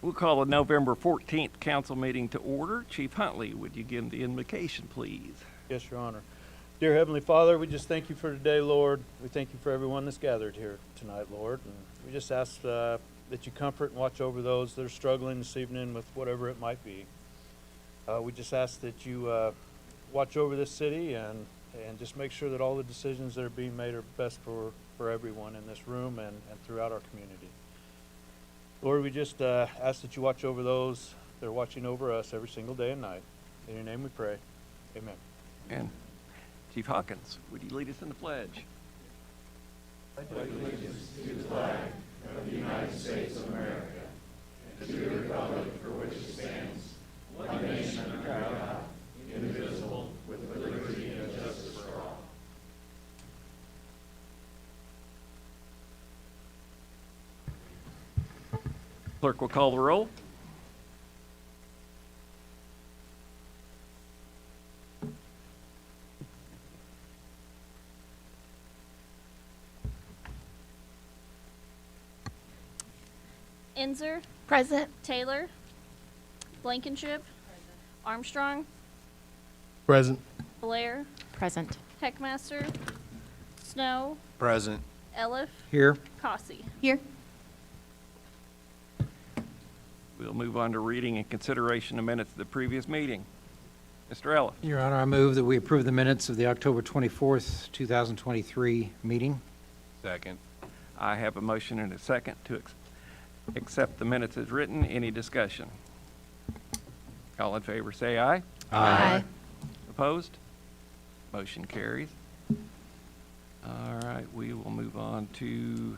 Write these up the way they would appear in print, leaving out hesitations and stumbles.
We'll call the November 14th council meeting to order. Chief Huntley, would you give the invocation, please? Yes, Your Honor. Dear Heavenly Father, we just thank you for today, Lord. We thank you for everyone that's gathered here tonight, Lord. And we just ask that you comfort and watch over those that are struggling this evening with whatever it might be. We just ask that you watch over this city and just make sure that all the decisions that are being made are best for everyone in this room and throughout our community. Lord, we just ask that you watch over those that are watching over us every single day and night. In your name we pray. Amen. And Chief Hawkins, would you lead us in the pledge? I pledge allegiance to the flag of the United States of America and to the republic for which it stands, one nation under God, indivisible, with liberty and justice for all. Clerk will call the roll. Enzer, Present. Taylor, Blankenship, Armstrong, Present. Blair, Present. Heckmaster, Snow, Present. Eliff, Here. Cossey. Here. We'll move on to reading and consideration of minutes of the previous meeting. Mr. Ellis. Your Honor, I move that we approve the minutes of the October 24th, 2023 meeting. Second. I have a motion and a second to accept the minutes as written. Any discussion? All in favor say aye. Aye. Opposed? Motion carries. All right, we will move on to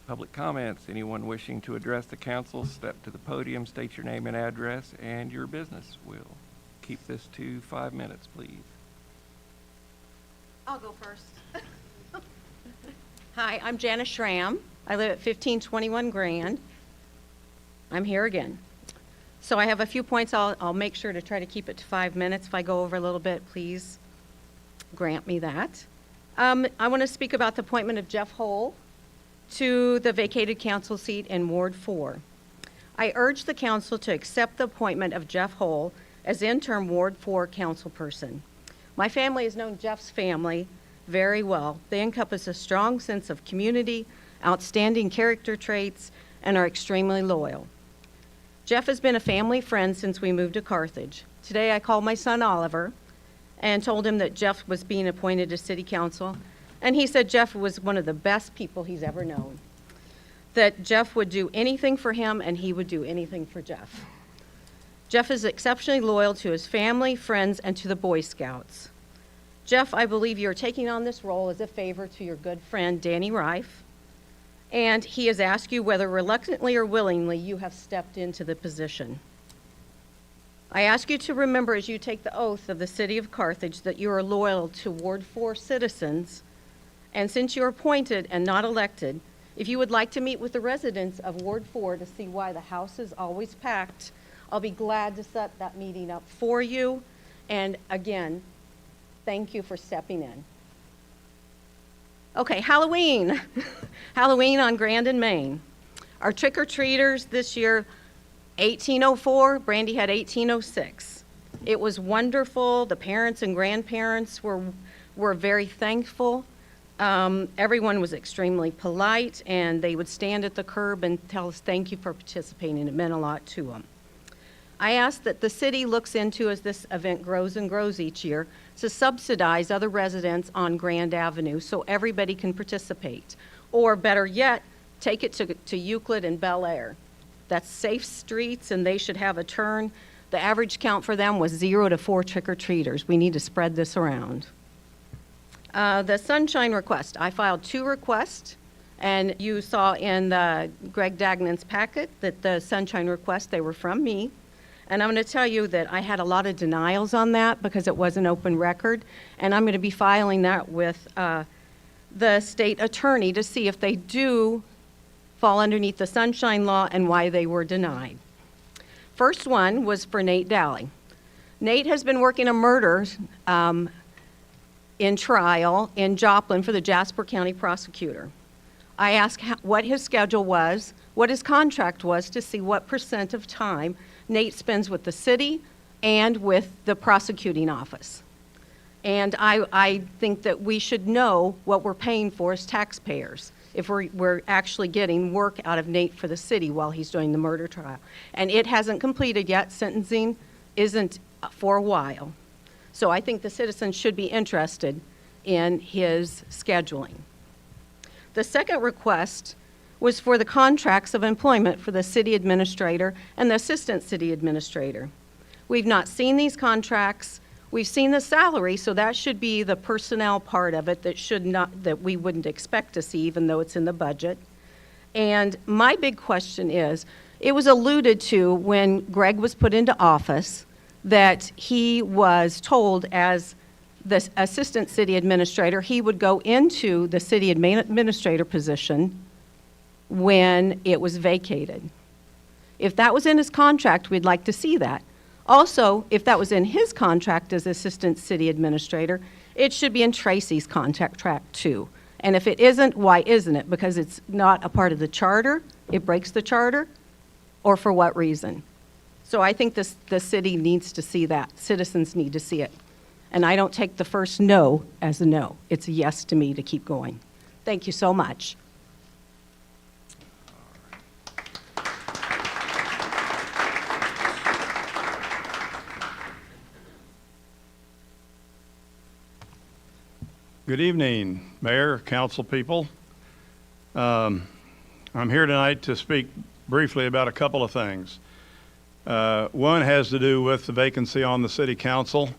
public comments. Anyone wishing to address the council, step to the podium, state your name and address and your business. We'll keep this to 5 minutes, please. I'll go first. Hi, I'm Janice Schramm. I live at 1521 Grand. I'm here again. So I have a few points. I'll make sure to try to keep it to 5 minutes. If I go over a little bit, please grant me that. I want to speak about the appointment of Jeff Hull to the vacated council seat in Ward 4. I urge the council to accept the appointment of Jeff Hull as interim Ward 4 councilperson. My family has known Jeff's family very well. They encompass a strong sense of community, outstanding character traits, and are extremely loyal. Jeff has been a family friend since we moved to Carthage. Today I called my son Oliver and told him that Jeff was being appointed to city council, and he said Jeff was one of the best people he's ever known, that Jeff would do anything for him and he would do anything for Jeff. Jeff is exceptionally loyal to his family, friends, and to the Boy Scouts. Jeff, I believe you're taking on this role as a favor to your good friend Danny Reif, and he has asked you whether reluctantly or willingly you have stepped into the position. I ask you to remember as you take the oath of the city of Carthage that you are loyal to Ward 4 citizens, and since you're appointed and not elected, if you would like to meet with the residents of Ward 4 to see why the house is always packed, I'll be glad to set that meeting up for you. And again, thank you for stepping in. Okay, Halloween. Halloween on Grand and Main. Our trick-or-treaters this year, 1804, Brandy had 1806. It was wonderful. The parents and grandparents were very thankful. Everyone was extremely polite, and they would stand at the curb and tell us thank you for participating. It meant a lot to them. I ask that the city looks into, as this event grows and grows each year, to subsidize other residents on Grand Avenue so everybody can participate. Or better yet, take it to Euclid and Bel Air. That's safe streets, and they should have a turn. The average count for them was 0 to 4 trick-or-treaters. We need to spread this around. The sunshine request. I filed 2 requests, and you saw in Greg Dagnan's packet that the sunshine requests, they were from me. And I'm going to tell you that I had a lot of denials on that because it was an open record, and I'm going to be filing that with the state attorney to see if they do fall underneath the sunshine law and why they were denied. First one was for Nate Dally. Nate has been working a murder in trial in Joplin for the Jasper County prosecutor. I asked what his schedule was, what his contract was, to see what % of time Nate spends with the city and with the prosecuting office. And I think that we should know what we're paying for as taxpayers, if we're actually getting work out of Nate for the city while he's doing the murder trial. And it hasn't completed yet. Sentencing isn't for a while. So I think the citizens should be interested in his scheduling. The second request was for the contracts of employment for the city administrator and the assistant city administrator. We've not seen these contracts. We've seen the salary, so that should be the personnel part of it that we wouldn't expect to see, even though it's in the budget. And my big question is, it was alluded to when Greg was put into office that he was told, as the assistant city administrator, he would go into the city administrator position when it was vacated. If that was in his contract, we'd like to see that. Also, if that was in his contract as assistant city administrator, it should be in Tracy's contract too. And if it isn't, why isn't it? Because it's not a part of the charter, it breaks the charter, or for what reason? So I think the city needs to see that. Citizens need to see it. And I don't take the first no as a no. It's a yes to me to keep going. Thank you so much. Good evening, Mayor, council people. I'm here tonight to speak briefly about a couple of things. One has to do with the vacancy on the city council.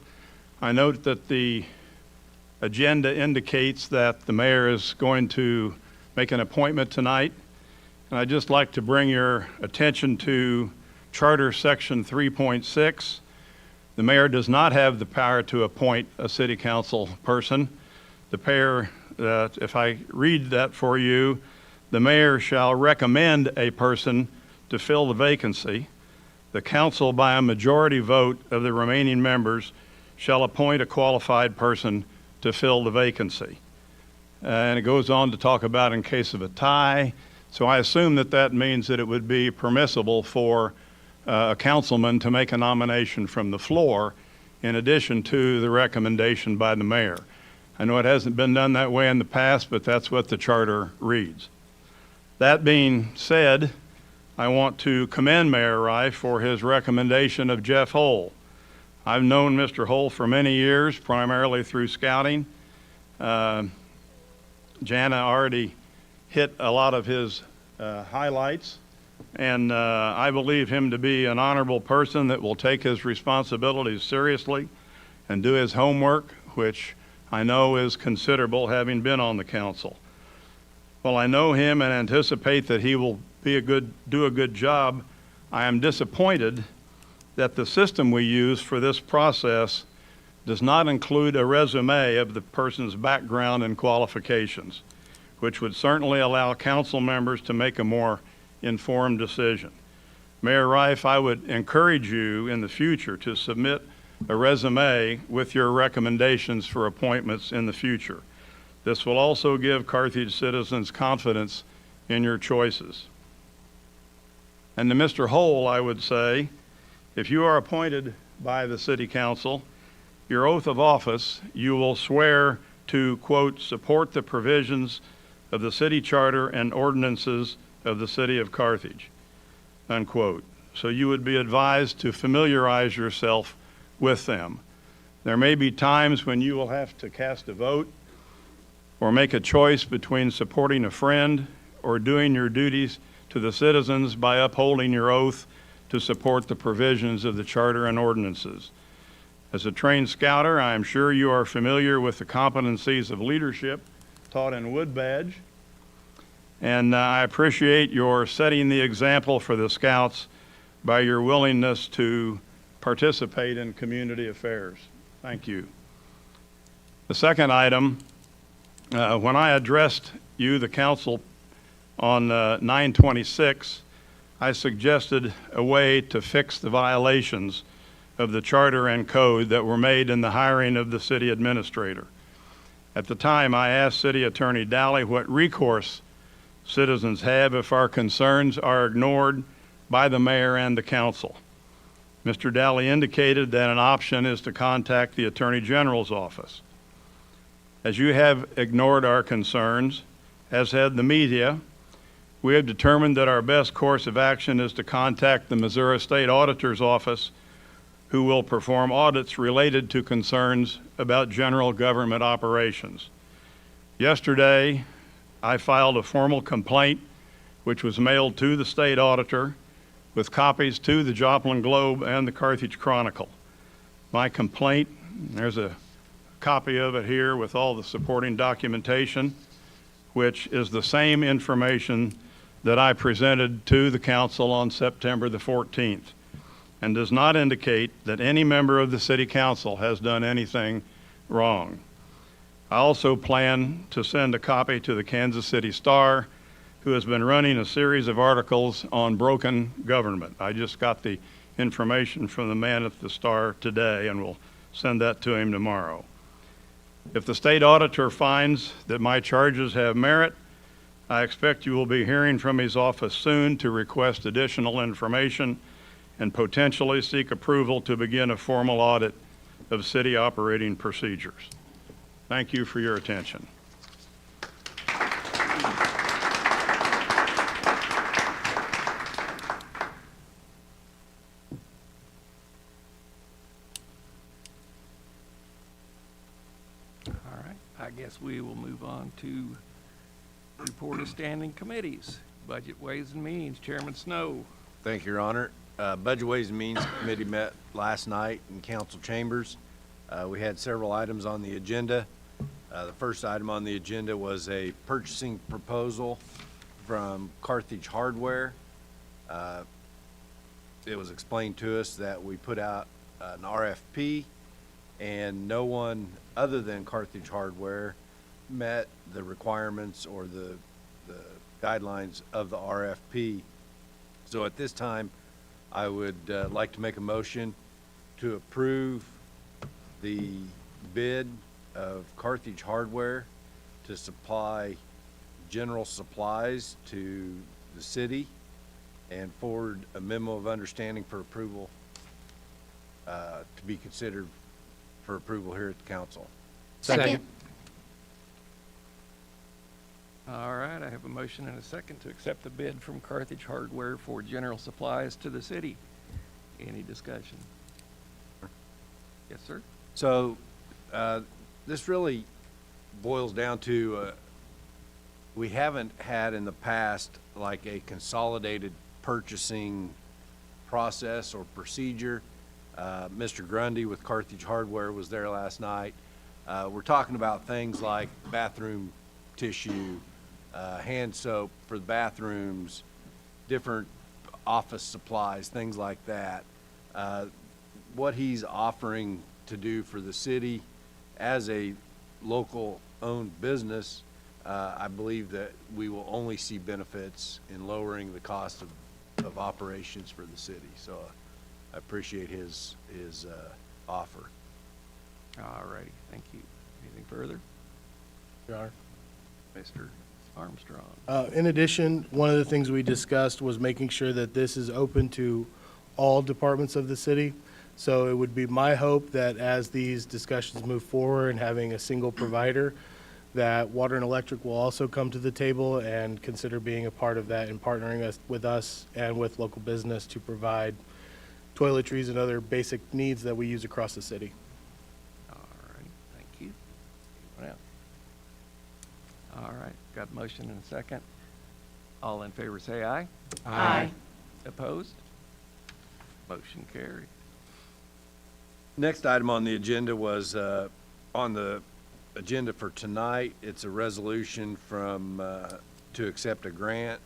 I note that the agenda indicates that the mayor is going to make an appointment tonight. And I'd just like to bring your attention to Charter Section 3.6. The mayor does not have the power to appoint a city council person. The mayor, if I read that for you, the mayor shall recommend a person to fill the vacancy. The council, by a majority vote of the remaining members, shall appoint a qualified person to fill the vacancy. And it goes on to talk about in case of a tie. So I assume that that means that it would be permissible for a councilman to make a nomination from the floor in addition to the recommendation by the mayor. I know it hasn't been done that way in the past, but that's what the charter reads. That being said, I want to commend Mayor Reif for his recommendation of Jeff Hull. I've known Mr. Hull for many years, primarily through scouting. Jana already hit a lot of his highlights, and I believe him to be an honorable person that will take his responsibilities seriously and do his homework, which I know is considerable, having been on the council. While I know him and anticipate that he will do a good job, I am disappointed that the system we use for this process does not include a resume of the person's background and qualifications, which would certainly allow council members to make a more informed decision. Mayor Reif, I would encourage you in the future to submit a resume with your recommendations for appointments in the future. This will also give Carthage citizens confidence in your choices. And to Mr. Hull, I would say, if you are appointed by the City Council, your oath of office, you will swear to, quote, support the provisions of the city charter and ordinances of the City of Carthage, unquote. So you would be advised to familiarize yourself with them. There may be times when you will have to cast a vote or make a choice between supporting a friend or doing your duties to the citizens by upholding your oath to support the provisions of the charter and ordinances. As a trained scouter, I am sure you are familiar with the competencies of leadership taught in Wood Badge, and I appreciate your setting the example for the scouts by your willingness to participate in community affairs. Thank you. The second item, when I addressed you, the council, on 9/26, I suggested a way to fix the violations of the charter and code that were made in the hiring of the city administrator. At the time, I asked City Attorney Dally what recourse citizens have if our concerns are ignored by the mayor and the council. Mr. Daly indicated that an option is to contact the Attorney General's office. As you have ignored our concerns, as had the media, we have determined that our best course of action is to contact the Missouri State Auditor's Office, who will perform audits related to concerns about general government operations. Yesterday, I filed a formal complaint which was mailed to the state auditor with copies to the Joplin Globe and the Carthage Chronicle. My complaint, there's a copy of it here with all the supporting documentation, which is the same information that I presented to the council on September the 14th, and does not indicate that any member of the city council has done anything wrong. I also plan to send a copy to the Kansas City Star, who has been running a series of articles on broken government. I just got the information from the man at the Star today, and will send that to him tomorrow. If the state auditor finds that my charges have merit, I expect you will be hearing from his office soon to request additional information and potentially seek approval to begin a formal audit of city operating procedures. Thank you for your attention. All right, I guess we will move on to report of standing committees. Budget, Ways and Means, Chairman Snow. Thank you, Your Honor. Budget Ways and Means Committee met last night in council chambers. We had several items on the agenda. The first item on the agenda was a purchasing proposal from Carthage Hardware. It was explained to us that we put out an RFP, and no one other than Carthage Hardware met the requirements or the guidelines of the RFP. So at this time, I would like to make a motion to approve the bid of Carthage Hardware to supply general supplies to the city, and forward a memo of understanding for approval to be considered for approval here at the council. Second. All right, I have a motion and a second to accept the bid from Carthage Hardware for general supplies to the city. Any discussion? Yes, sir? So, this really boils down to, we haven't had in the past like a consolidated purchasing process or procedure. Mr. Grundy with Carthage Hardware was there last night. We're talking about things like bathroom tissue, hand soap for the bathrooms, different office supplies, things like that. What he's offering to do for the city as a local owned business, I believe that we will only see benefits in lowering the cost of operations for the city. So I appreciate his offer. All righty, thank you. Anything further? Your Honor. Mr. Armstrong. In addition, one of the things we discussed was making sure that this is open to all departments of the city. So it would be my hope that as these discussions move forward and having a single provider, that Water and Electric will also come to the table and consider being a part of that and partnering with us and with local business to provide toiletries and other basic needs that we use across the city. All righty, thank you. Anyone else? All right, got a motion and a second. All in favor say aye. Aye. Opposed? Motion carried. Next item on the agenda was, on the agenda for tonight, it's a resolution from, to accept a grant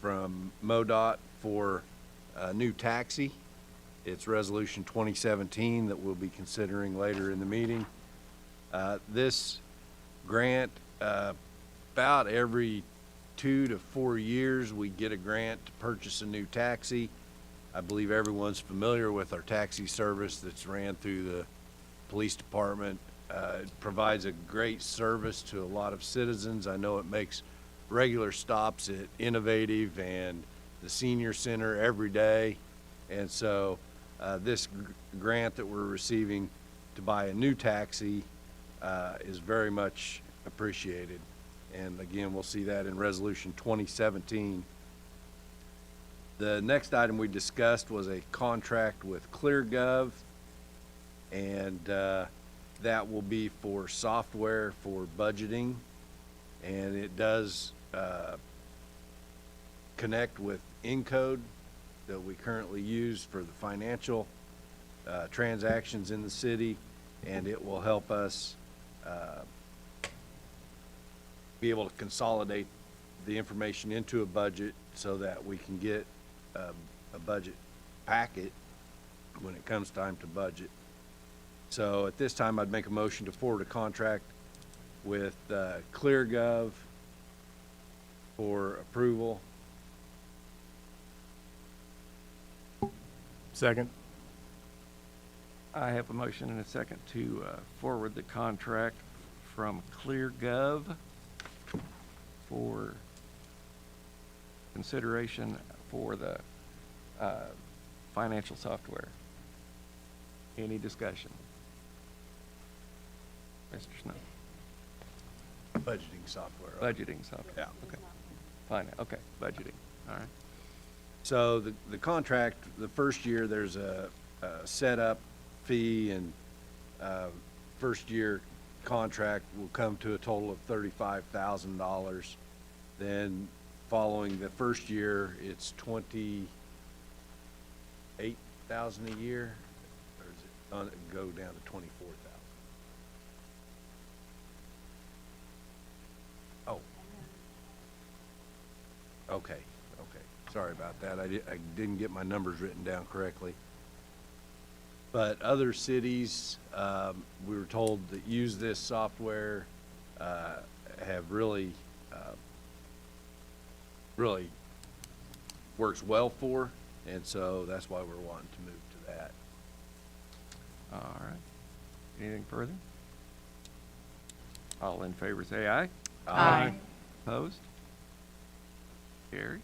from MoDOT for a new taxi. It's Resolution 2017 that we'll be considering later in the meeting. This grant, about every 2 to 4 years, we get a grant to purchase a new taxi. I believe everyone's familiar with our taxi service that's ran through the police department. It provides a great service to a lot of citizens. I know it makes regular stops at Innovative and the Senior Center every day. And so this grant that we're receiving to buy a new taxi is very much appreciated. And again, we'll see that in Resolution 2017. The next item we discussed was a contract with ClearGov, and that will be for software for budgeting, and it does connect with Encode that we currently use for the financial transactions in the city, and it will help us be able to consolidate the information into a budget so that we can get a budget packet when it comes time to budget. So at this time, I'd make a motion to forward a contract with ClearGov for approval. Second. I have a motion and a second to forward the contract from ClearGov for consideration for the financial software. Any discussion? Mr. Snow? Budgeting software. Budgeting software? Yeah. Okay. Fine, okay, budgeting, all right. So the contract, the first year, there's a setup fee, and first year contract will come to a total of $35,000. Then following the first year, it's $28,000 a year, or is it go down to $24,000? Oh. Okay. Sorry about that. I didn't get my numbers written down correctly. But other cities, we were told that use this software, have really works well for, and so that's why we're wanting to move to that. All right. Anything further? All in favor say aye. Aye. Opposed? Carried.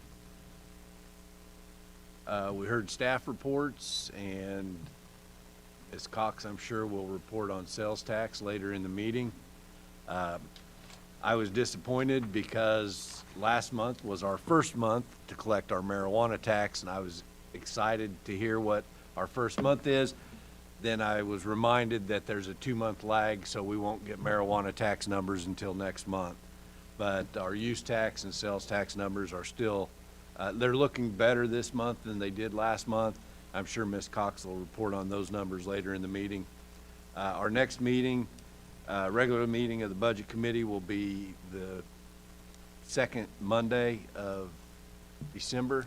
We heard staff reports, and Ms. Cox, I'm sure, will report on sales tax later in the meeting. I was disappointed because last month was our first month to collect our marijuana tax, and I was excited to hear what our first month is. Then I was reminded that there's a 2-month lag, so we won't get marijuana tax numbers until next month. But our use tax and sales tax numbers are still, they're looking better this month than they did last month. I'm sure Ms. Cox will report on those numbers later in the meeting. Our next meeting, regular meeting of the Budget Committee, will be the second Monday of December.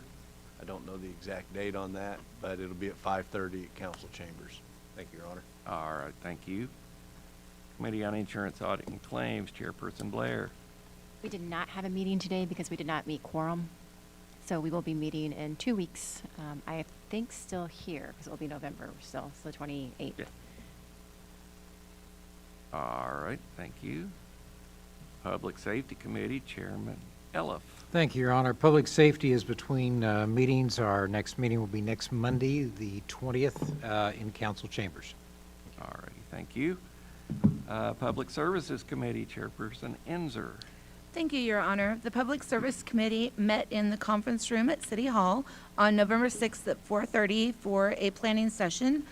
I don't know the exact date on that, but it'll be at 5:30 at Council Chambers. Thank you, Your Honor. All right, thank you. Committee on Insurance, Audit, and Claims, Chairperson Blair. We did not have a meeting today because we did not meet quorum. So we will be meeting in 2 weeks. I think still here, because it will be November still, so the 28th. Yeah. All right, thank you. Public Safety Committee, Chairman Eliff. Thank you, Your Honor. Public safety is between meetings. Our next meeting will be next Monday, the 20th, in council chambers. All righty, thank you. Public Services Committee, Chairperson Enzer. Thank you, Your Honor. The Public Service Committee met in the conference room at City Hall on November 6th at 4:30 for a planning session.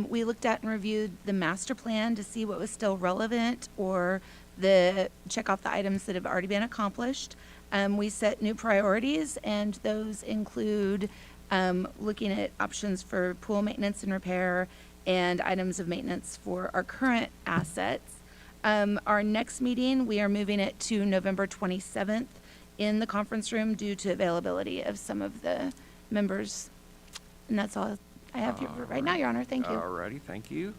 We looked at and reviewed the master plan to see what was still relevant or check off the items that have already been accomplished. We set new priorities, and those include looking at options for pool maintenance and repair and items of maintenance for our current assets. Our next meeting, we are moving it to November 27th in the conference room due to availability of some of the members. And that's all I have here for right now, Your Honor. Thank you. All righty, thank you.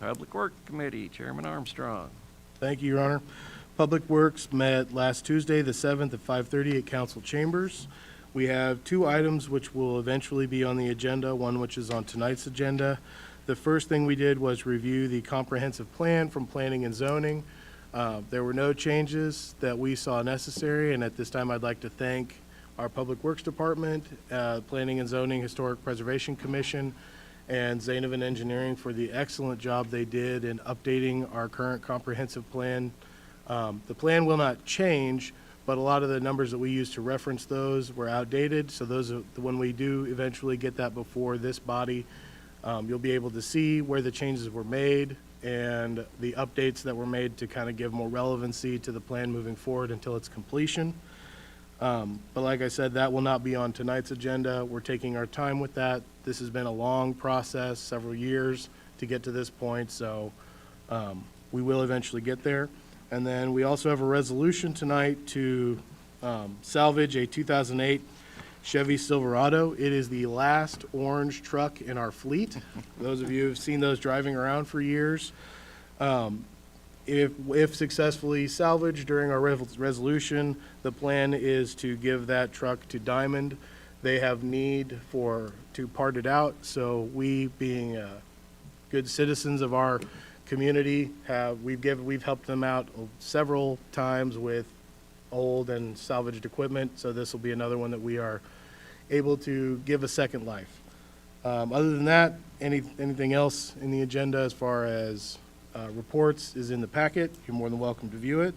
Public Work Committee, Chairman Armstrong. Thank you, Your Honor. Public Works met last Tuesday, the 7th, at 5:30 at council chambers. We have 2 items which will eventually be on the agenda, one which is on tonight's agenda. The first thing we did was review the comprehensive plan from Planning and Zoning. There were no changes that we saw necessary, and at this time, I'd like to thank our Public Works Department, Planning and Zoning Historic Preservation Commission, and Zainovan Engineering for the excellent job they did in updating our current comprehensive plan. The plan will not change, but a lot of the numbers that we used to reference those were outdated, so those are, when we do eventually get that before this body, you'll be able to see where the changes were made and the updates that were made to kind of give more relevancy to the plan moving forward until its completion. But like I said, that will not be on tonight's agenda. We're taking our time with that. This has been a long process, several years to get to this point, so we will eventually get there. And then we also have a resolution tonight to salvage a 2008 Chevy Silverado. It is the last orange truck in our fleet. Those of you who have seen those driving around for years. If successfully salvaged during our resolution, the plan is to give that truck to Diamond. They have need to part it out, so we, being good citizens of our community, we've helped them out several times with old and salvaged equipment, so this will be another one that we are able to give a second life. Other than that, anything else in the agenda as far as reports is in the packet. You're more than welcome to view it,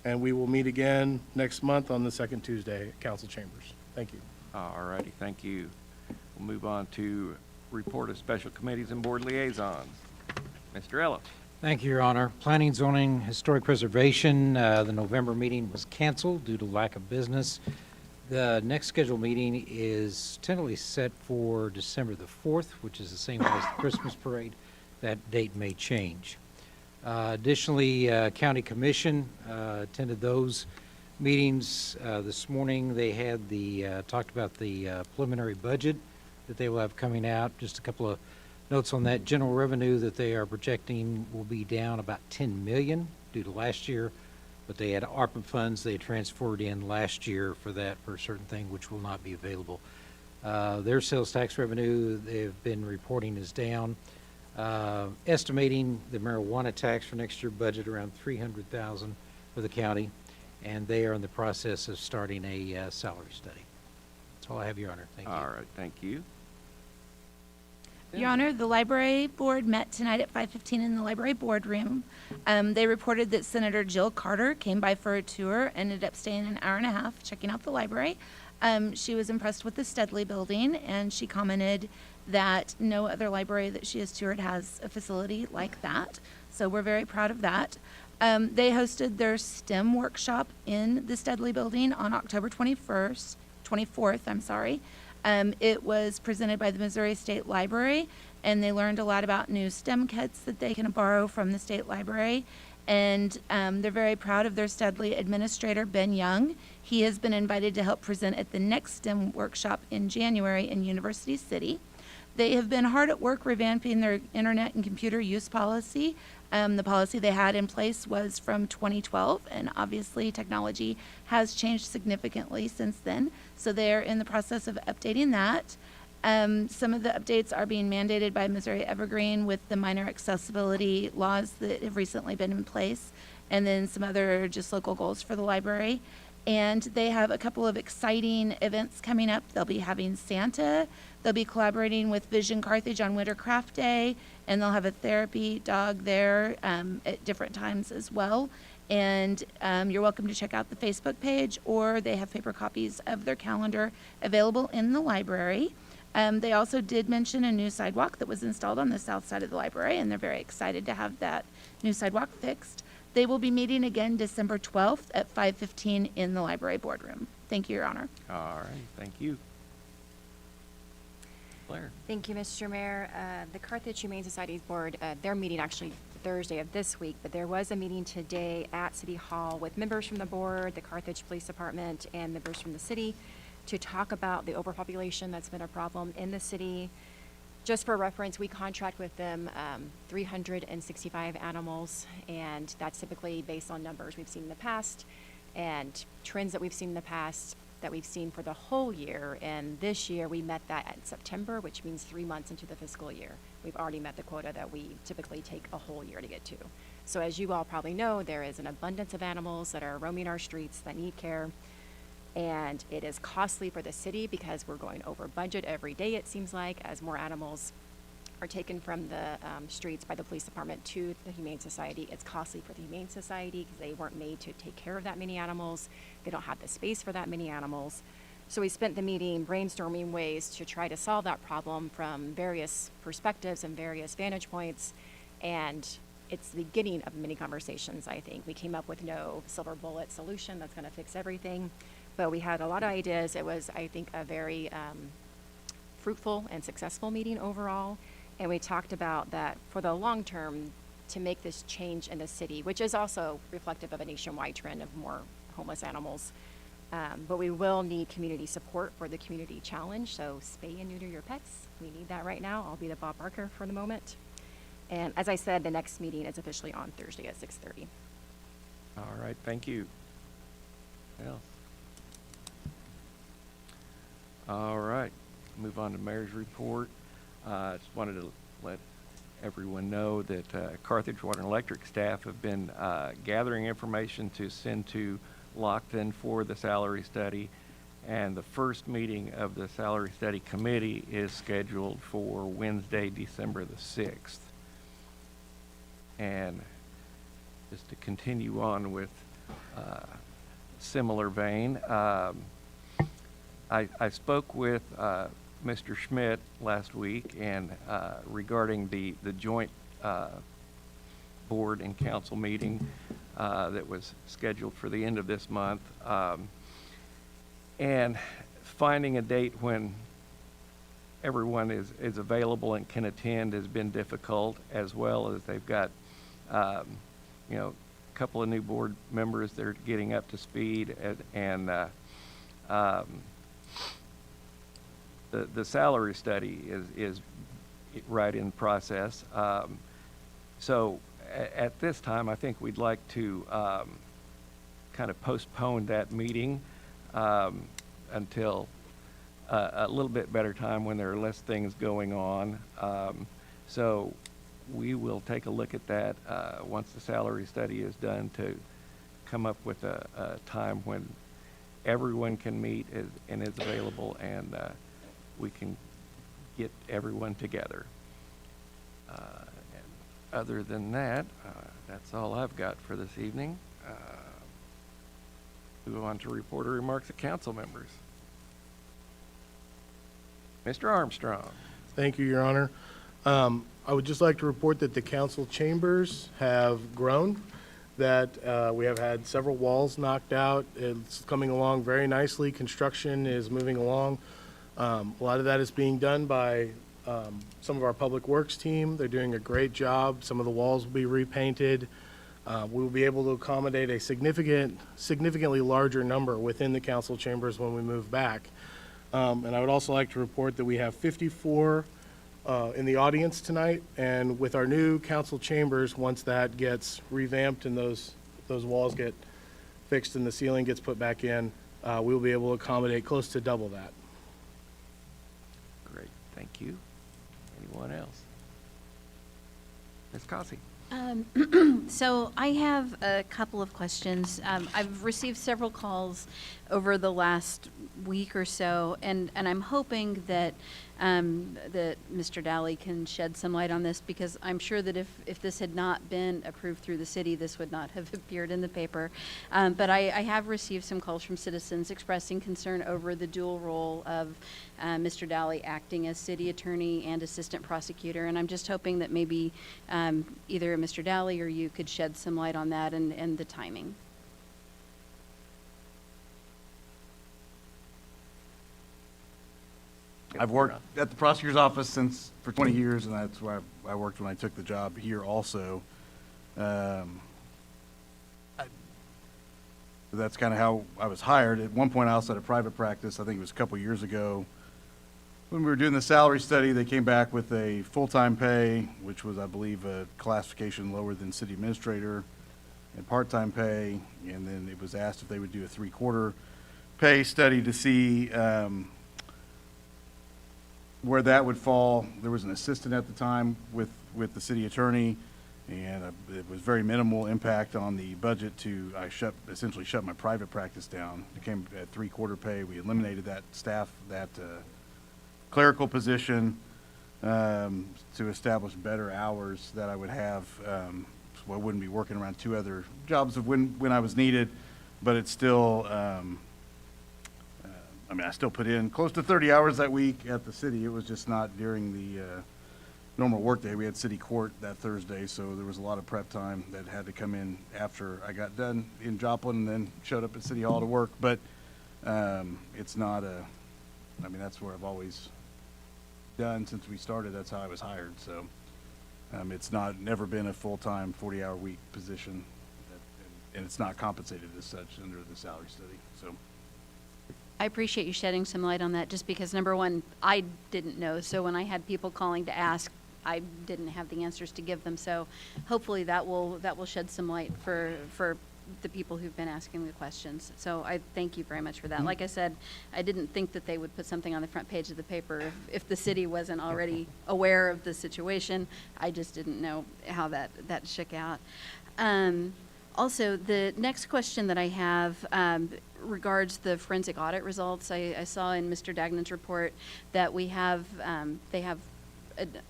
and we will meet again next month on the second Tuesday at Council Chambers. Thank you. All righty, thank you. We'll move on to report of special committees and board liaisons. Mr. Ellis. Thank you, Your Honor. Planning, Zoning, Historic Preservation, the November meeting was canceled due to lack of business. The next scheduled meeting is tentatively set for December the 4th, which is the same as the Christmas parade. That date may change. Additionally, County Commission attended those meetings this morning. They had talked about the preliminary budget that they will have coming out. Just a couple of notes on that. General revenue that they are projecting will be down about $10 million due to last year, but they had ARPA funds they transferred in last year for that for a certain thing which will not be available. Their sales tax revenue they've been reporting is down. Estimating the marijuana tax for next year budget around $300,000 for the county, and they are in the process of starting a salary study. That's all I have, Your Honor. Thank you. All right, thank you. Your Honor, the library board met tonight at 5:15 in the library boardroom. They reported that Senator Jill Carter came by for a tour, ended up staying an hour and a half checking out the library. She was impressed with the Studley building, and she commented that no other library that she has toured has a facility like that. So we're very proud of that. They hosted their STEM workshop in the Studley building on October 24th. It was presented by the Missouri State Library, and they learned a lot about new STEM kits that they can borrow from the State Library. And they're very proud of their Studley administrator, Ben Young. He has been invited to help present at the next STEM workshop in January in University City. They have been hard at work revamping their internet and computer use policy. The policy they had in place was from 2012, and obviously technology has changed significantly since then. So they're in the process of updating that. Some of the updates are being mandated by Missouri Evergreen with the minor accessibility laws that have recently been in place, and then some other just local goals for the library. And they have a couple of exciting events coming up. They'll be having Santa. They'll be collaborating with Vision Carthage on Winter Craft Day, and they'll have a therapy dog there at different times as well. And you're welcome to check out the Facebook page, or they have paper copies of their calendar available in the library. They also did mention a new sidewalk that was installed on the south side of the library, and they're very excited to have that new sidewalk fixed. They will be meeting again December 12th at 5:15 in the library boardroom. Thank you, Your Honor. All right, thank you. Claire. Thank you, Mr. Mayor. The Carthage Humane Society's board, they're meeting actually Thursday of this week, but there was a meeting today at City Hall with members from the board, the Carthage Police Department, and members from the city to talk about the overpopulation that's been a problem in the city. Just for reference, we contract with them 365 animals, and that's typically based on numbers we've seen in the past and trends that we've seen in the past that we've seen for the whole year. And this year we met that in September, which means 3 months into the fiscal year. We've already met the quota that we typically take a whole year to get to. So as you all probably know, there is an abundance of animals that are roaming our streets that need care. And it is costly for the city because we're going over budget every day, it seems like, as more animals are taken from the streets by the police department to the Humane Society. It's costly for the Humane Society because they weren't made to take care of that many animals. They don't have the space for that many animals. So we spent the meeting brainstorming ways to try to solve that problem from various perspectives and various vantage points. And it's the beginning of many conversations, I think. We came up with no silver bullet solution that's going to fix everything. But we had a lot of ideas. It was, I think, a very fruitful and successful meeting overall. And we talked about that for the long term, to make this change in the city, which is also reflective of a nationwide trend of more homeless animals. But we will need community support for the community challenge. So spay and neuter your pets. We need that right now. I'll be the Bob Barker for the moment. And as I said, the next meeting is officially on Thursday at 6:30. All right, thank you. Else? All right, move on to mayor's report. Just wanted to let everyone know that Carthage Water and Electric staff have been gathering information to send to Lockton for the salary study. And the first meeting of the salary study committee is scheduled for Wednesday, December the 6th. And just to continue on with similar vein, I spoke with Mr. Schmidt last week and regarding the joint board and council meeting that was scheduled for the end of this month, and finding a date when everyone is available and can attend has been difficult, as well as they've got a couple of new board members that are getting up to speed, and the salary study is right in process. So at this time, I think we'd like to kind of postpone that meeting until a little bit better time when there are less things going on. So we will take a look at that once the salary study is done, to come up with a time when everyone can meet and is available, and we can get everyone together. And other than that, that's all I've got for this evening. Move on to reporter remarks of council members. Mr. Armstrong. Thank you, Your Honor. I would just like to report that the council chambers have grown, that we have had several walls knocked out. It's coming along very nicely. Construction is moving along. A lot of that is being done by some of our public works team. They're doing a great job. Some of the walls will be repainted. We will be able to accommodate a significantly larger number within the council chambers when we move back. And I would also like to report that we have 54 in the audience tonight, and with our new council chambers, once that gets revamped and those walls get fixed and the ceiling gets put back in, we will be able to accommodate close to double that. Great, thank you. Anyone else? Ms. Cossey. So I have a couple of questions. I've received several calls over the last week or so, and I'm hoping that that Mr. Daly can shed some light on this, because I'm sure that if this had not been approved through the city, this would not have appeared in the paper. But I have received some calls from citizens expressing concern over the dual role of Mr. Daly acting as city attorney and assistant prosecutor, and I'm just hoping that maybe either Mr. Daly or you could shed some light on that and the timing. I've worked at the prosecutor's office for 20 years, and that's where I worked when I took the job here also. That's kind of how I was hired. At one point, I also had a private practice. I think it was a couple years ago. When we were doing the salary study, they came back with a full-time pay, which was, I believe, a classification lower than city administrator, and part-time pay. And then it was asked if they would do a three-quarter pay study to see where that would fall. There was an assistant at the time with the city attorney, And it was very minimal impact on the budget I essentially shut my private practice down. It came at 3/4 pay. We eliminated that clerical position to establish better hours that I would have. So I wouldn't be working around 2 other jobs of when I was needed, but it's still, I still put in close to 30 hours that week at the city. It was just not during the normal workday. We had city court that Thursday, so there was a lot of prep time that had to come in after I got done in Joplin and then showed up at City Hall to work. But it's not that's where I've always done since we started. That's how I was hired. So it's never been a full-time 40-hour week position, and it's not compensated as such under the salary study. So I appreciate you shedding some light on that, just because, number one, I didn't know. So when I had people calling to ask, I didn't have the answers to give them. So hopefully that will shed some light for the people who've been asking the questions. So I thank you very much for that. Like I said, I didn't think that they would put something on the front page of the paper if the city wasn't already aware of the situation. I just didn't know how that shook out. Also, the next question that I have regards the forensic audit results. I saw in Mr. Dagnan's report that we have, they have,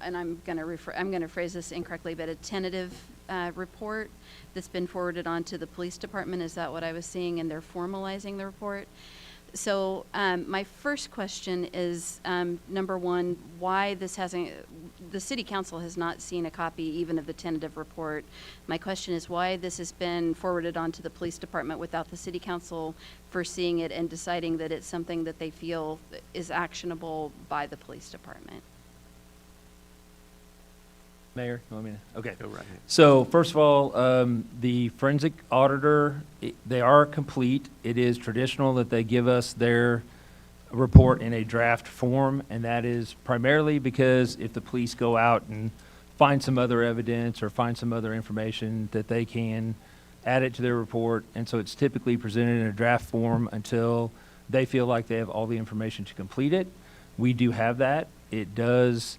and I'm going to phrase this incorrectly, but a tentative report that's been forwarded on to the police department. Is that what I was seeing? And they're formalizing the report. So my first question is, number one, why the city council has not seen a copy even of the tentative report. My question is why this has been forwarded on to the police department without the city council foreseeing it and deciding that it's something that they feel is actionable by the police department. Mayor, you want me to? Okay. Go right ahead. So first of all, the forensic auditor, they are complete. It is traditional that they give us their report in a draft form, and that is primarily because if the police go out and find some other evidence or find some other information, that they can add it to their report. And so it's typically presented in a draft form until they feel like they have all the information to complete it. We do have that. It does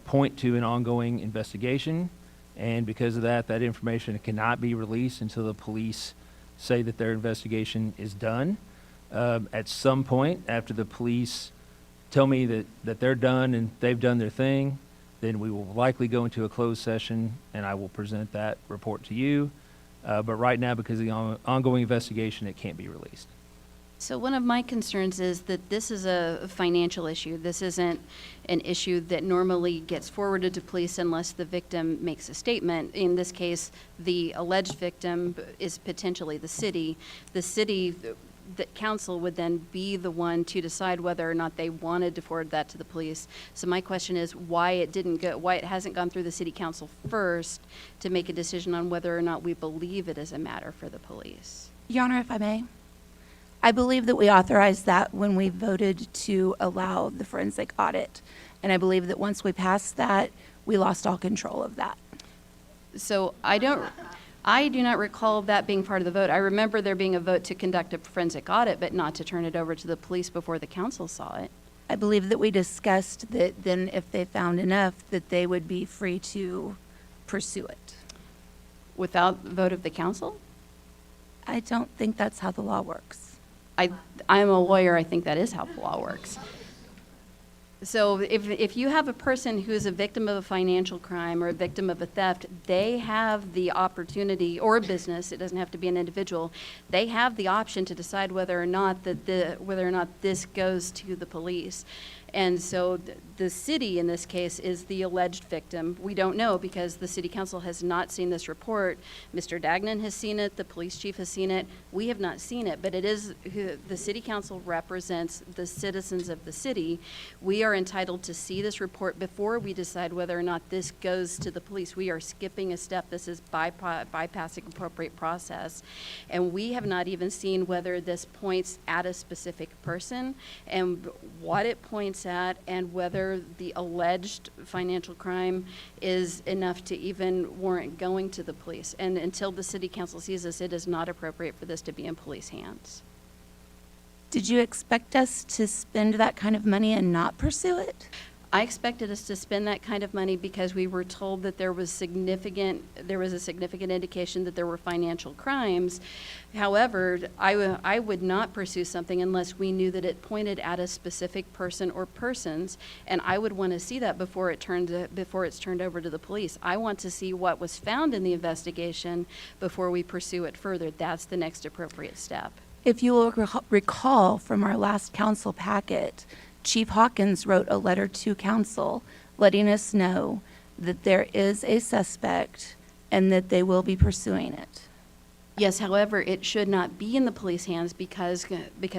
point to an ongoing investigation, and because of that, that information cannot be released until the police say that their investigation is done. At some point, after the police tell me that they're done and they've done their thing, then we will likely go into a closed session, and I will present that report to you. But right now, because of the ongoing investigation, it can't be released. So one of my concerns is that this is a financial issue. This isn't an issue that normally gets forwarded to police unless the victim makes a statement. In this case, the alleged victim is potentially the city. The city, the council would then be the one to decide whether or not they wanted to forward that to the police. So my question is why it hasn't gone through the city council first to make a decision on whether or not we believe it is a matter for the police. Your Honor, if I may. I believe that we authorized that when we voted to allow the forensic audit. And I believe that once we passed that, we lost all control of that. So I do not recall that being part of the vote. I remember there being a vote to conduct a forensic audit, but not to turn it over to the police before the council saw it. I believe that we discussed that then if they found enough, that they would be free to pursue it. Without vote of the council? I don't think that's how the law works. I'm a lawyer. I think that is how the law works. So if you have a person who is a victim of a financial crime or a victim of a theft, they have the opportunity, or a business, it doesn't have to be an individual, they have the option to decide whether or not this goes to the police. And so the city, in this case, is the alleged victim. We don't know because the city council has not seen this report. Mr. Dagnan has seen it. The police chief has seen it. We have not seen it, but it is the city council represents the citizens of the city. We are entitled to see this report before we decide whether or not this goes to the police. We are skipping a step. This is bypassing appropriate process. And we have not even seen whether this points at a specific person and what it points at and whether the alleged financial crime is enough to even warrant going to the police. And until the city council sees this, it is not appropriate for this to be in police hands. Did you expect us to spend that kind of money and not pursue it? I expected us to spend that kind of money because we were told that there was a significant indication that there were financial crimes. However, I would not pursue something unless we knew that it pointed at a specific person or persons, and I would want to see that before it's turned over to the police. I want to see what was found in the investigation before we pursue it further. That's the next appropriate step. If you will recall from our last council packet, Chief Hawkins wrote a letter to council letting us know that there is a suspect and that they will be pursuing it. Yes, however, it should not be in the police hands because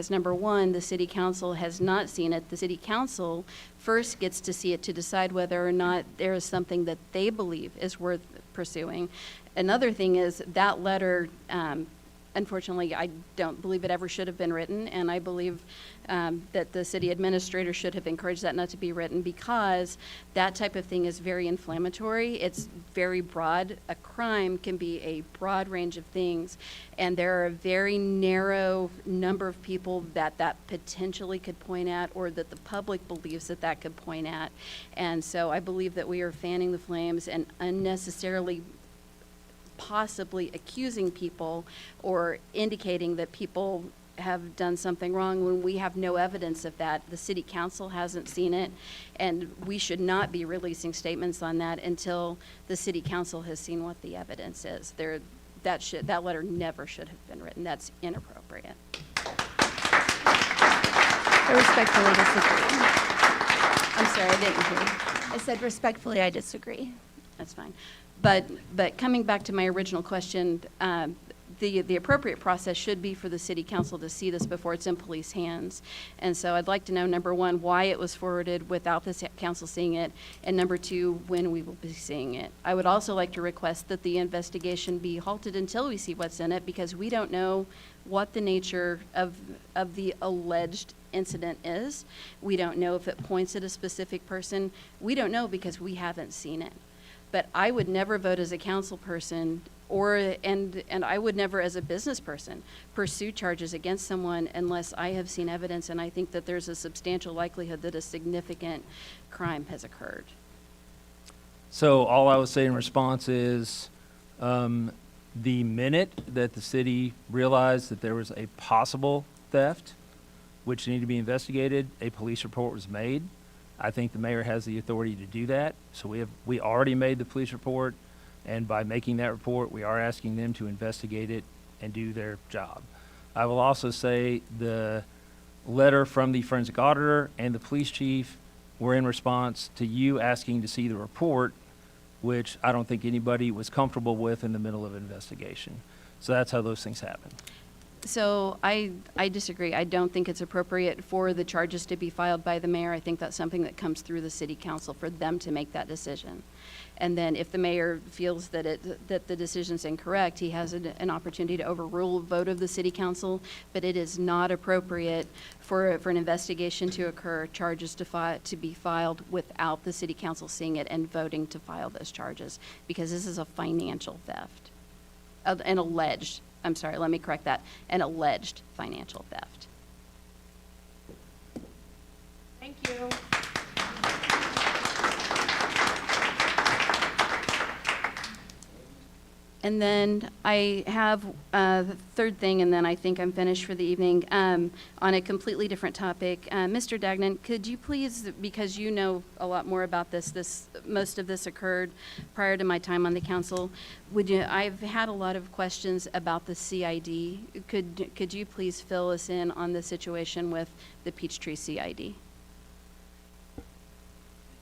number one, the city council has not seen it. The city council first gets to see it to decide whether or not there is something that they believe is worth pursuing. Another thing is that letter, unfortunately, I don't believe it ever should have been written, and I believe that the city administrator should have encouraged that not to be written because that type of thing is very inflammatory. It's very broad. A crime can be a broad range of things, and there are a very narrow number of people that potentially could point at or that the public believes that could point at. And so I believe that we are fanning the flames and unnecessarily possibly accusing people or indicating that people have done something wrong when we have no evidence of that. The city council hasn't seen it, and we should not be releasing statements on that until the city council has seen what the evidence is. That letter never should have been written. That's inappropriate. I respectfully disagree. I'm sorry, I didn't hear you. I said respectfully, I disagree. That's fine. But coming back to my original question, the appropriate process should be for the city council to see this before it's in police hands. And so I'd like to know, number one, why it was forwarded without the council seeing it, and number two, when we will be seeing it. I would also like to request that the investigation be halted until we see what's in it, because we don't know what the nature of the alleged incident is. We don't know if it points at a specific person. We don't know because we haven't seen it. But I would never vote as a council person and I would never as a business person pursue charges against someone unless I have seen evidence and I think that there's a substantial likelihood that a significant crime has occurred. So all I would say in response is, the minute that the city realized that there was a possible theft, which needed to be investigated, a police report was made. I think the mayor has the authority to do that. So we already made the police report, and by making that report, we are asking them to investigate it and do their job. I will also say the letter from the forensic auditor and the police chief were in response to you asking to see the report, which I don't think anybody was comfortable with in the middle of an investigation. So that's how those things happen. So I disagree. I don't think it's appropriate for the charges to be filed by the mayor. I think that's something that comes through the city council for them to make that decision. And then if the mayor feels that the decision's incorrect, he has an opportunity to overrule a vote of the city council, but it is not appropriate for an investigation to occur, charges to be filed without the city council seeing it and voting to file those charges, because this is a financial theft, an alleged financial theft. Thank you. And then I have the third thing, and then I think I'm finished for the evening, on a completely different topic. Mr. Dagnan, could you please, because you know a lot more about this, most of this occurred prior to my time on the council, I've had a lot of questions about the CID. Could you please fill us in on the situation with the Peachtree CID?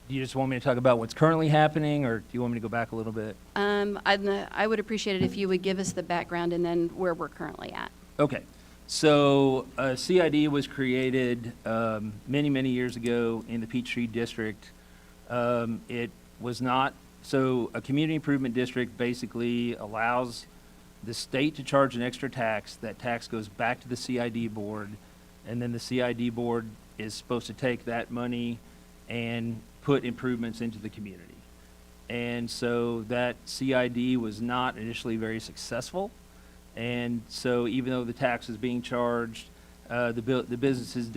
Do you just want me to talk about what's currently happening, or do you want me to go back a little bit? I would appreciate it if you would give us the background and then where we're currently at. Okay. So CID was created many, many years ago in the Peachtree District. It was not, so a community improvement district basically allows the state to charge an extra tax. That tax goes back to the CID board, and then the CID board is supposed to take that money and put improvements into the community. And so that CID was not initially very successful. And so even though the tax was being charged, the businesses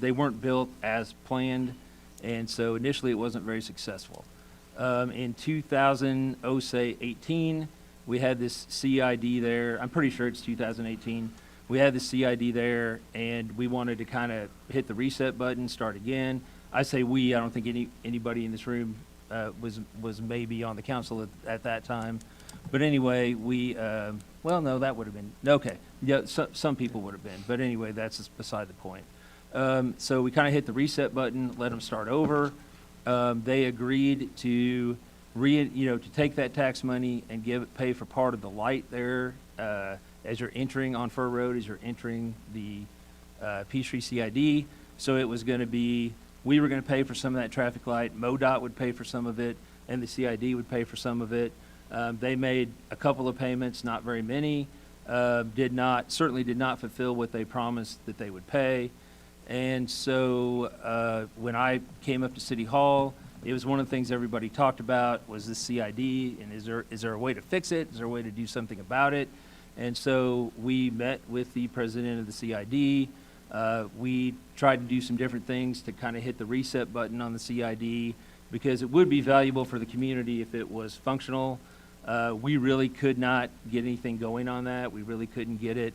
weren't built as planned. And so initially, it wasn't very successful. In 2018, we had this CID there. I'm pretty sure it's 2018. We had the CID there, and we wanted to kind of hit the reset button, start again. I say we, I don't think anybody in this room was maybe on the council at that time. But anyway, well, no, that would have been, okay. Yeah, some people would have been. But anyway, that's just beside the point. So we kind of hit the reset button, let them start over. They agreed to to take that tax money and pay for part of the light there as you're entering on Fur Road, as you're entering the Peachtree CID. So it was going to be, we were going to pay for some of that traffic light, MoDOT would pay for some of it, and the CID would pay for some of it. They made a couple of payments, not very many, certainly did not fulfill what they promised that they would pay. And so when I came up to City Hall, it was one of the things everybody talked about was the CID, and is there a way to fix it? Is there a way to do something about it? And so we met with the president of the CID. We tried to do some different things to kind of hit the reset button on the CID because it would be valuable for the community if it was functional. We really could not get anything going on that. We really couldn't get it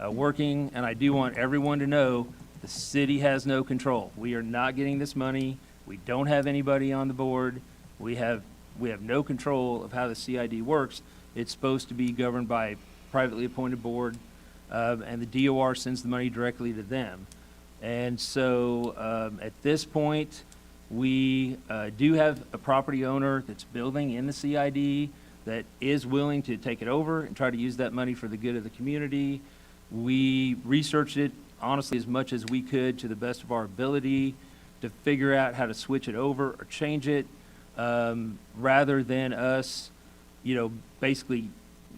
working. And I do want everyone to know the city has no control. We are not getting this money. We don't have anybody on the board. We have no control of how the CID works. It's supposed to be governed by a privately appointed board, and the DOR sends the money directly to them. And so at this point, we do have a property owner that's building in the CID that is willing to take it over and try to use that money for the good of the community. We researched it honestly as much as we could to the best of our ability to figure out how to switch it over or change it, rather than us, basically,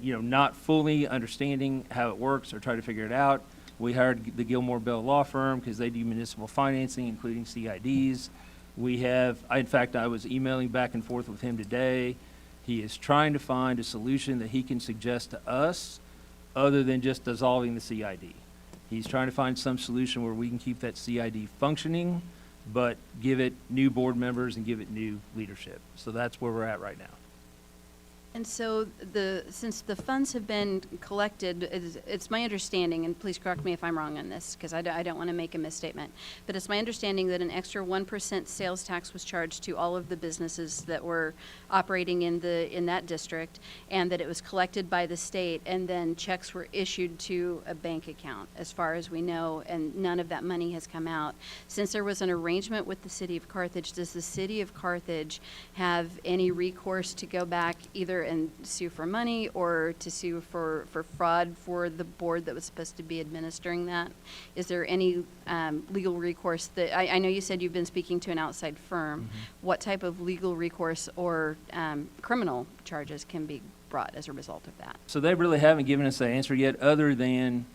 not fully understanding how it works or try to figure it out. We hired the Gilmore Bell Law Firm because they do municipal financing, including CIDs. In fact, I was emailing back and forth with him today. He is trying to find a solution that he can suggest to us other than just dissolving the CID. He's trying to find some solution where we can keep that CID functioning, but give it new board members and give it new leadership. So that's where we're at right now. And so since the funds have been collected, it's my understanding, and please correct me if I'm wrong on this, because I don't want to make a misstatement, but it's my understanding that an extra 1% sales tax was charged to all of the businesses that were operating in that district, and that it was collected by the state, and then checks were issued to a bank account, as far as we know, and none of that money has come out. Since there was an arrangement with the city of Carthage, does the city of Carthage have any recourse to go back either and sue for money or to sue for fraud for the board that was supposed to be administering that? Is there any legal recourse that, I know you said you've been speaking to an outside firm. Mm-hmm. What type of legal recourse or criminal charges can be brought as a result of that? So they really haven't given us an answer yet, other than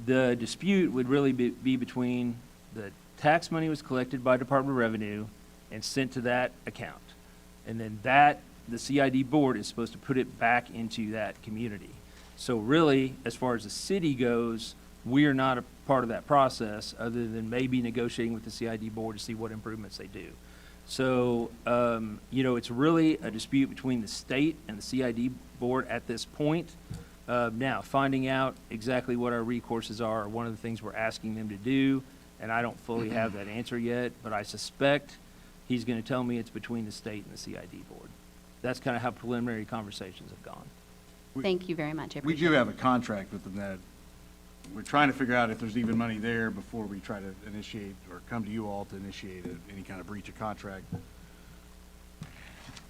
the dispute would really be between the tax money was collected by Department of Revenue and sent to that account. And then the CID board is supposed to put it back into that community. So really, as far as the city goes, we are not a part of that process other than maybe negotiating with the CID board to see what improvements they do. So, it's really a dispute between the state and the CID board at this point. Now, finding out exactly what our recourses are one of the things we're asking them to do, and I don't fully have that answer yet, but I suspect he's going to tell me it's between the state and the CID board. That's kind of how preliminary conversations have gone. Thank you very much. I We appreciate do it. have a contract with them that we're trying to figure out if there's even money there before we try to initiate or come to you all to initiate any kind of breach of contract.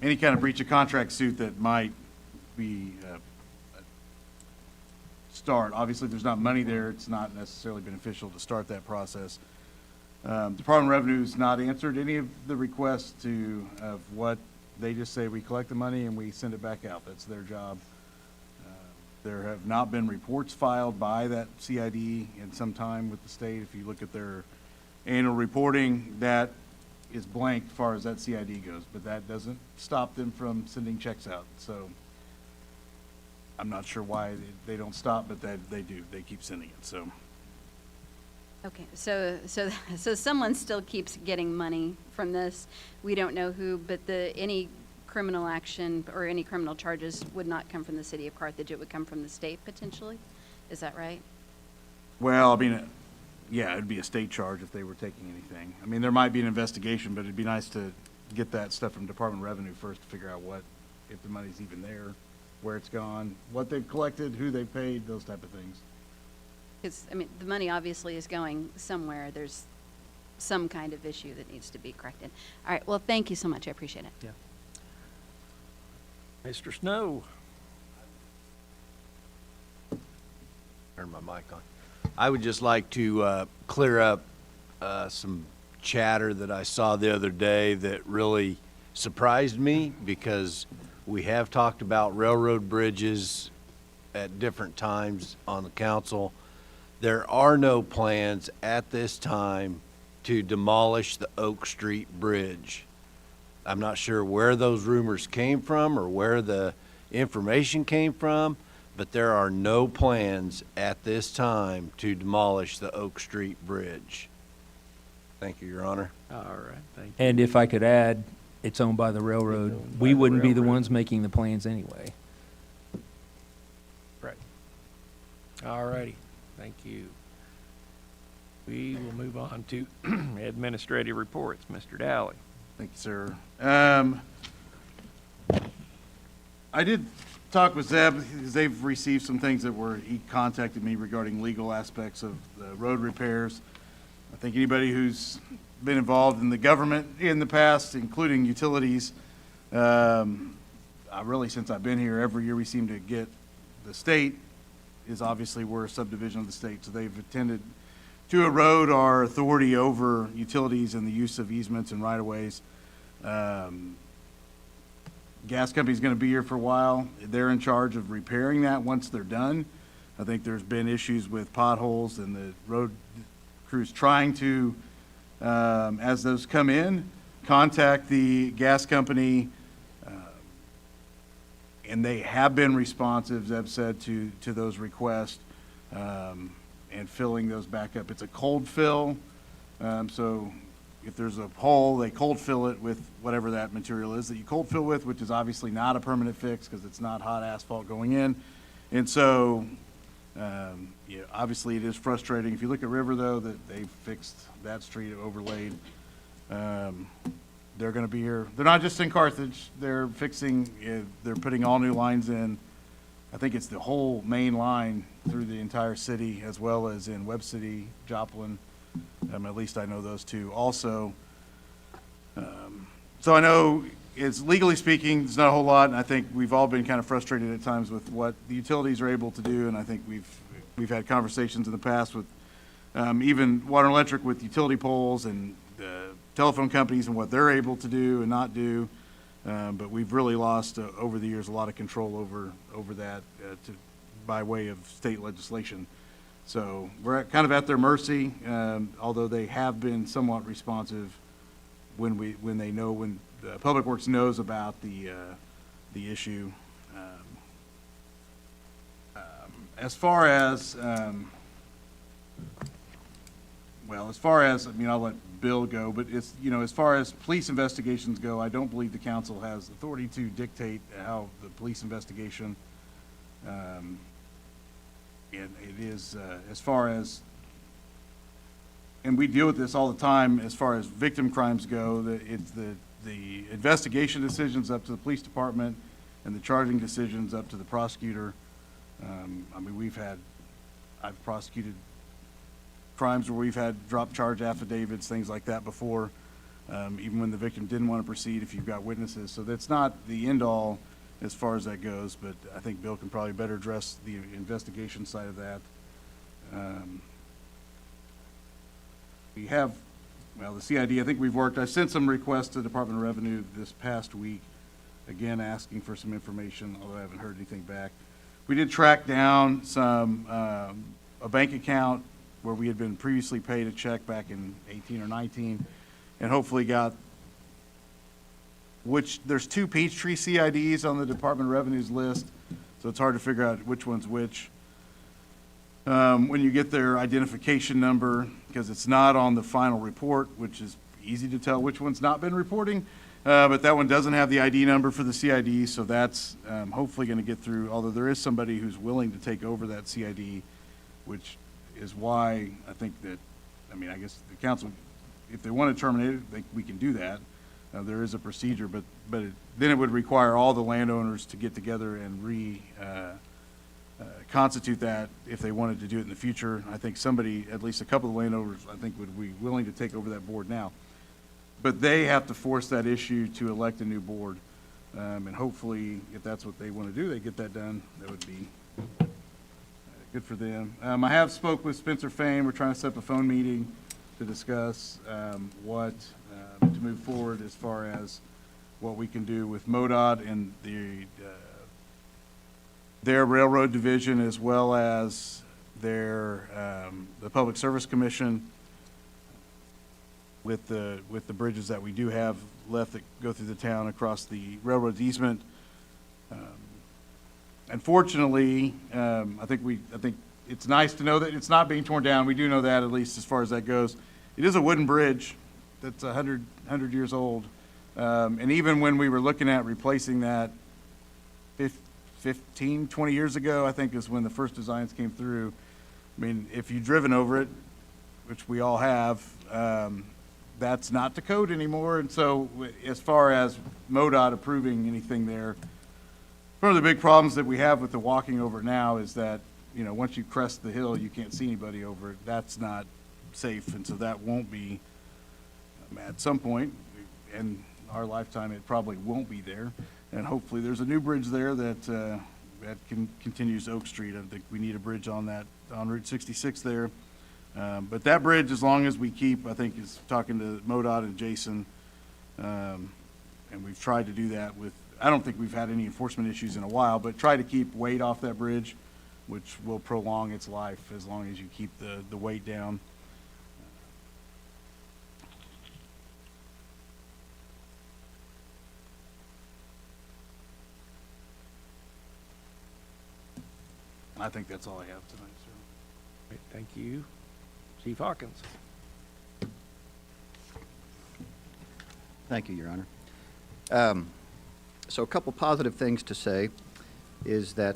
Any kind of breach of contract suit that might be start. Obviously, if there's not money there, it's not necessarily beneficial to start that process. Department of Revenue's not answered any of the requests of what they just say we collect the money and we send it back out. That's their job. There have not been reports filed by that CID in some time with the state. If you look at their annual reporting, that is blank as far as that CID goes, but that doesn't stop them from sending checks out. So I'm not sure why they don't stop, but they do. They keep sending it. So Okay, so someone still keeps getting money from this. We don't know who, but any criminal action or any criminal charges would not come from the city of Carthage. It would come from the state potentially. Is that right? Well, I mean, yeah, it'd be a state charge if they were taking anything. I mean, there might be an investigation, but it'd be nice to get that stuff from Department of Revenue first to figure out if the money's even there, where it's gone, what they've collected, who they've paid, those type of things. Because, I mean, the money obviously is going somewhere. There's some kind of issue that needs to be corrected. All right, well, thank you so much. I appreciate it. Yeah. Mr. Snow? Turn my mic on. I would just like to clear up some chatter that I saw the other day that really surprised me, because we have talked about railroad bridges at different times on the council. There are no plans at this time to demolish the Oak Street Bridge. I'm not sure where those rumors came from or where the information came from, but there are no plans at this time to demolish the Oak Street Bridge. Thank you, Your Honor. All right, thank you. And if I could add, it's owned by the railroad. owned by We the wouldn't be the railroad. ones making the plans anyway. Right. All righty, thank you. We will move on to administrative reports. Mr. Dowling. Thank you, sir. I did talk with Zeb, because they've received some things he contacted me regarding legal aspects of the road repairs. I think anybody who's been involved in the government in the past, including utilities, since I've been here, every year we seem to get, the state is obviously, we're a subdivision of the state, so they've attended to erode our authority over utilities and the use of easements and right-of-ways. Gas company's gonna be here for a while. They're in charge of repairing that once they're done. I think there's been issues with potholes and the road crews trying to, as those come in, contact the gas company, and they have been responsive, Zeb said, to those requests, and filling those back up. It's a cold fill, so if there's a hole, they cold fill it with whatever that material is that you cold fill with, which is obviously not a permanent fix because it's not hot asphalt going in. And so, obviously it is frustrating. If you look at River, though, that they fixed that street, overlaid. They're going to be here. They're not just in Carthage. They're they're putting all new lines in. I think it's the whole main line through the entire city, as well as in Webb City, Joplin. At least I know those two also. So I know it's, legally speaking, it's not a whole lot, and I think we've all been kind of frustrated at times with what the utilities are able to do, and I think we've had conversations in the past with even Water and Electric with utility poles and telephone companies and what they're able to do and not do. But we've really lost, over the years, a lot of control over that by way of state legislation. So we're kind of at their mercy, although they have been somewhat responsive when Public Works knows about the issue. As far as, I'll let Bill go, but it's, as far as police investigations go, I don't believe the council has authority to dictate how the police investigation, and it is, as far as, and we deal with this all the time, as far as victim crimes go, it's the investigation decisions up to the police department and the charging decisions up to the prosecutor. I've prosecuted crimes where we've had drop charge affidavits, things like that before, even when the victim didn't want to proceed if you've got witnesses. So that's not the end all as far as that goes, but I think Bill can probably better address the investigation side of that. We have, the CID, I think I sent some requests to the Department of Revenue this past week, again, asking for some information, although I haven't heard anything back. We did track down a bank account where we had been previously paid a check back in 18 or 19, and hopefully there's two Peachtree CIDs on the Department of Revenue's list, so it's hard to figure out which one's which. when you get their identification number, because it's not on the final report, which is easy to tell which one's not been reporting. But that one doesn't have the ID number for the CID, so that's hopefully going to get through, although there is somebody who's willing to take over that CID, which is why I think that, I mean, I guess the council, if they want to terminate it, we can do that. There is a procedure, but then it would require all the landowners to get together and constitute that if they wanted to do it in the future. I think somebody, at least a couple of landowners, I think would be willing to take over that board now. But they have to force that issue to elect a new board. And hopefully, if that's what they want to do, they get that done. That would be good for them. I have spoke with Spencer Fane. We're trying to set up a phone meeting to discuss what to move forward as far as what we can do with MoDOT and their railroad division, as well as the Public Service Commission with the bridges that we do have left that go through the town across the railroad easement. Unfortunately, I think it's nice to know that it's not being torn down. We do know that, at least as far as that goes. It is a wooden bridge that's 100 years old. And even when we were looking at replacing that 15, 20 years ago, I think is when the first designs came through. I mean, if you've driven over it, which we all have, that's not the code anymore. And so as far as MoDOT approving anything there, one of the big problems that we have with the walking over it now is that, you know, once you crest the hill, you can't see anybody over it. That's not safe, and so that won't be, at some point in our lifetime, it probably won't be there. And hopefully there's a new bridge there that continues Oak Street. I think we need a bridge on Route 66 there. But that bridge, as long as we keep, I think, is talking to MoDOT and Jason, and we've tried to do that with, I don't think we've had any enforcement issues in a while, but try to keep weight off that bridge, which will prolong its life as long as you keep the weight down. I think that's all I have tonight, sir. Great, thank you. Chief Hawkins. Thank you, Your Honor. So a couple positive things to say is that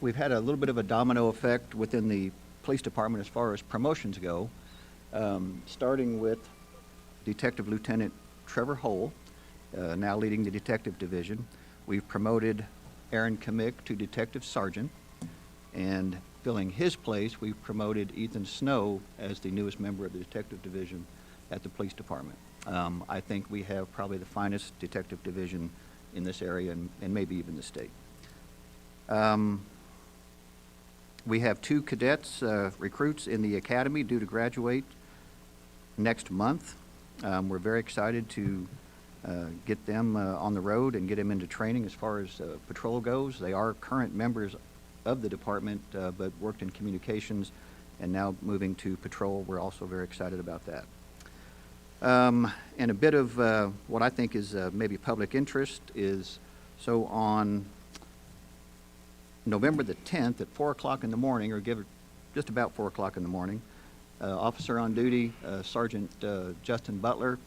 we've had a little bit of a domino effect within the police department as far as promotions go, starting with Detective Lieutenant Trevor Hole, now leading the detective division. We've promoted Aaron Kamick to Detective Sergeant, and filling his place, we've promoted Ethan Snow as the newest member of the detective division at the police department. I think we have probably the finest detective division in this area and maybe even the state. We have 2 cadets, recruits in the academy due to graduate next month. We're very excited to get them on the road and get them into training as far as patrol goes. They are current members of the department, but worked in communications and now moving to patrol. We're also very excited about that. And a bit of what I think is maybe public interest is, so on November the 10th at 4 o'clock in the morning, or give it just about 4 o'clock in the morning, officer on duty, Sergeant Justin Butler,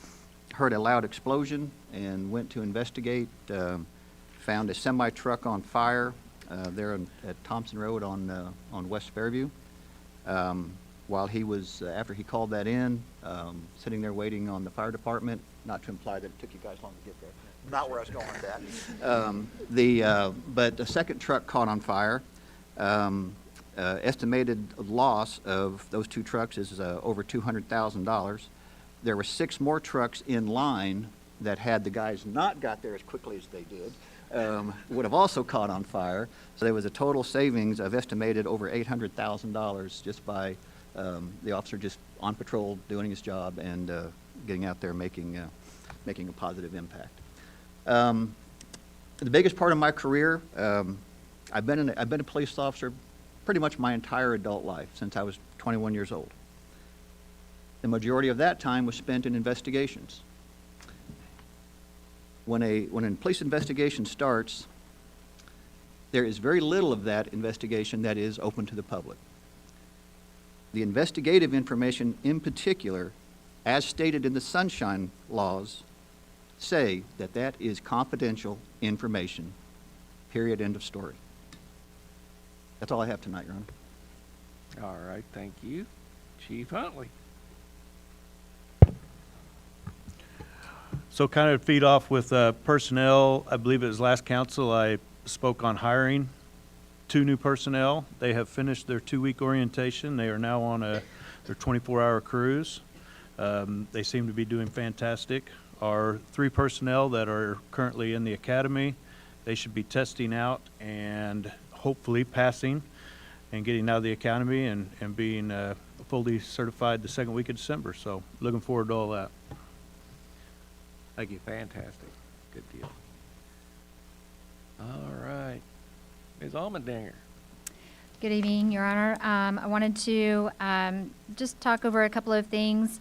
heard a loud explosion and went to investigate, found a semi-truck on fire there at Thompson Road on West Fairview. While he was, after he called that in, sitting there waiting on the fire department, not to imply that it took you guys long to get there, not where I was going with that. But the second truck caught on fire. Estimated loss of those 2 trucks is over $200,000. There were 6 more trucks in line that, had the guys not got there as quickly as they did, would have also caught on fire. So there was a total savings of estimated over $800,000 just by the officer just on patrol doing his job and getting out there making a positive impact. The biggest part of my career, I've been a police officer pretty much my entire adult life, since I was 21 years old. The majority of that time was spent in investigations. When a police investigation starts, there is very little of that investigation that is open to the public. the investigative information in particular, as stated in the sunshine laws, say that that is confidential information. Period, end of story. That's all I have tonight, Your Honor. All right, thank you. Chief Huntley. So kind of feed off with personnel, I believe it was last council, I spoke on hiring 2 new personnel. They have finished their 2-week orientation. They are now on their 24-hour cruise. They seem to be doing fantastic. Our 3 personnel that are currently in the academy, they should be testing out and hopefully passing and getting out of the academy and being fully certified the 2nd week of December. So looking forward to all that. Thank you. Fantastic. Good deal. All right. Ms. Almendinger. Good evening, Your Honor. I wanted to just talk over a couple of things.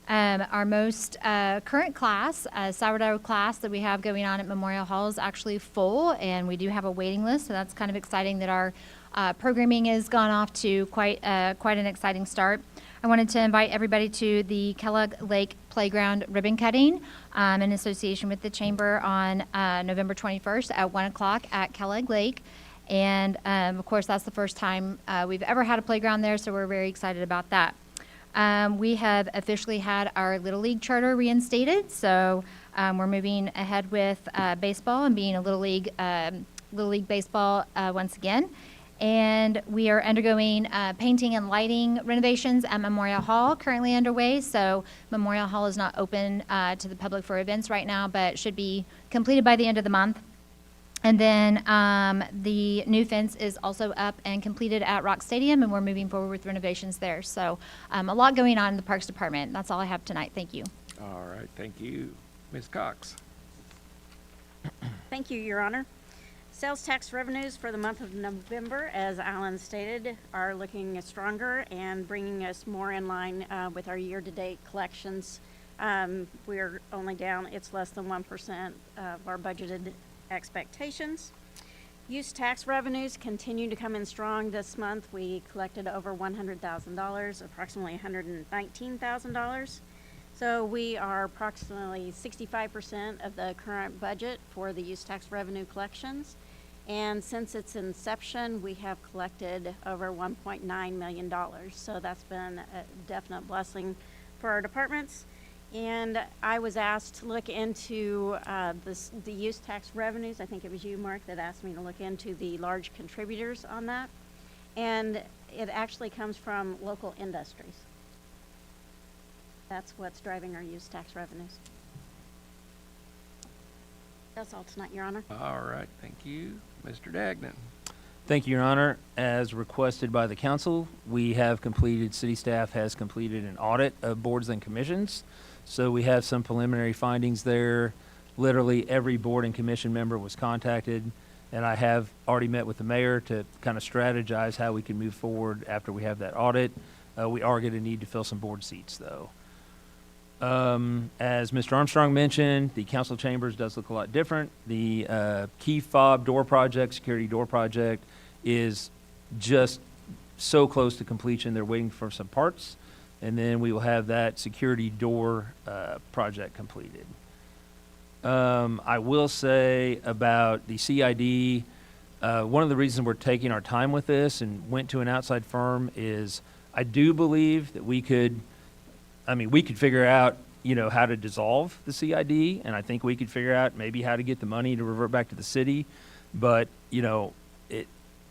Our most current class, sourdough class that we have going on at Memorial Hall is actually full, and we do have a waiting list, so that's kind of exciting that our programming has gone off to quite an exciting start. I wanted to invite everybody to the Kellogg Lake Playground ribbon cutting in association with the Chamber on November 21st at 1 o'clock at Kellogg Lake. And of course, that's the first time we've ever had a playground there, so we're very excited about that. We have officially had our Little League charter reinstated, so we're moving ahead with baseball and being a Little League baseball once again. And we are undergoing painting and lighting renovations at Memorial Hall, currently underway. So Memorial Hall is not open to the public for events right now, but should be completed by the end of the month. And then the new fence is also up and completed at Rock Stadium, and we're moving forward with renovations there. So a lot going on in the Parks Department. That's all I have tonight. Thank you. All right, thank you. Ms. Cox. Thank you, Your Honor. Sales tax revenues for the month of November, as Alan stated, are looking stronger and bringing us more in line with our year-to-date collections. We're only down, it's less than 1% of our budgeted expectations. Use tax revenues continue to come in strong this month. We collected over $100,000, approximately $119,000. So we are approximately 65% of the current budget for the use tax revenue collections. And since its inception, we have collected over $1.9 million. So that's been a definite blessing for our departments. And I was asked to look into the use tax revenues. I think it was you, Mark, that asked me to look into the large contributors on that. And it actually comes from local industries. That's what's driving our use tax revenues. That's all tonight, Your Honor. All right, thank you. Mr. Dagnan. Thank you, Your Honor. As requested by the council, city staff has completed an audit of boards and commissions. So we have some preliminary findings there. Literally every board and commission member was contacted, and I have already met with the mayor to kind of strategize how we can move forward after we have that audit. We are going to need to fill some board seats, though. As Mr. Armstrong mentioned, the council chambers does look a lot different. The key fob door project, security door project, is just so close to completion. They're waiting for some parts, and then we will have that security door project completed. I will say about the CID, one of the reasons we're taking our time with this and went to an outside firm is I do believe that we could figure out, how to dissolve the CID, and I think we could figure out maybe how to get the money to revert back to the city. But,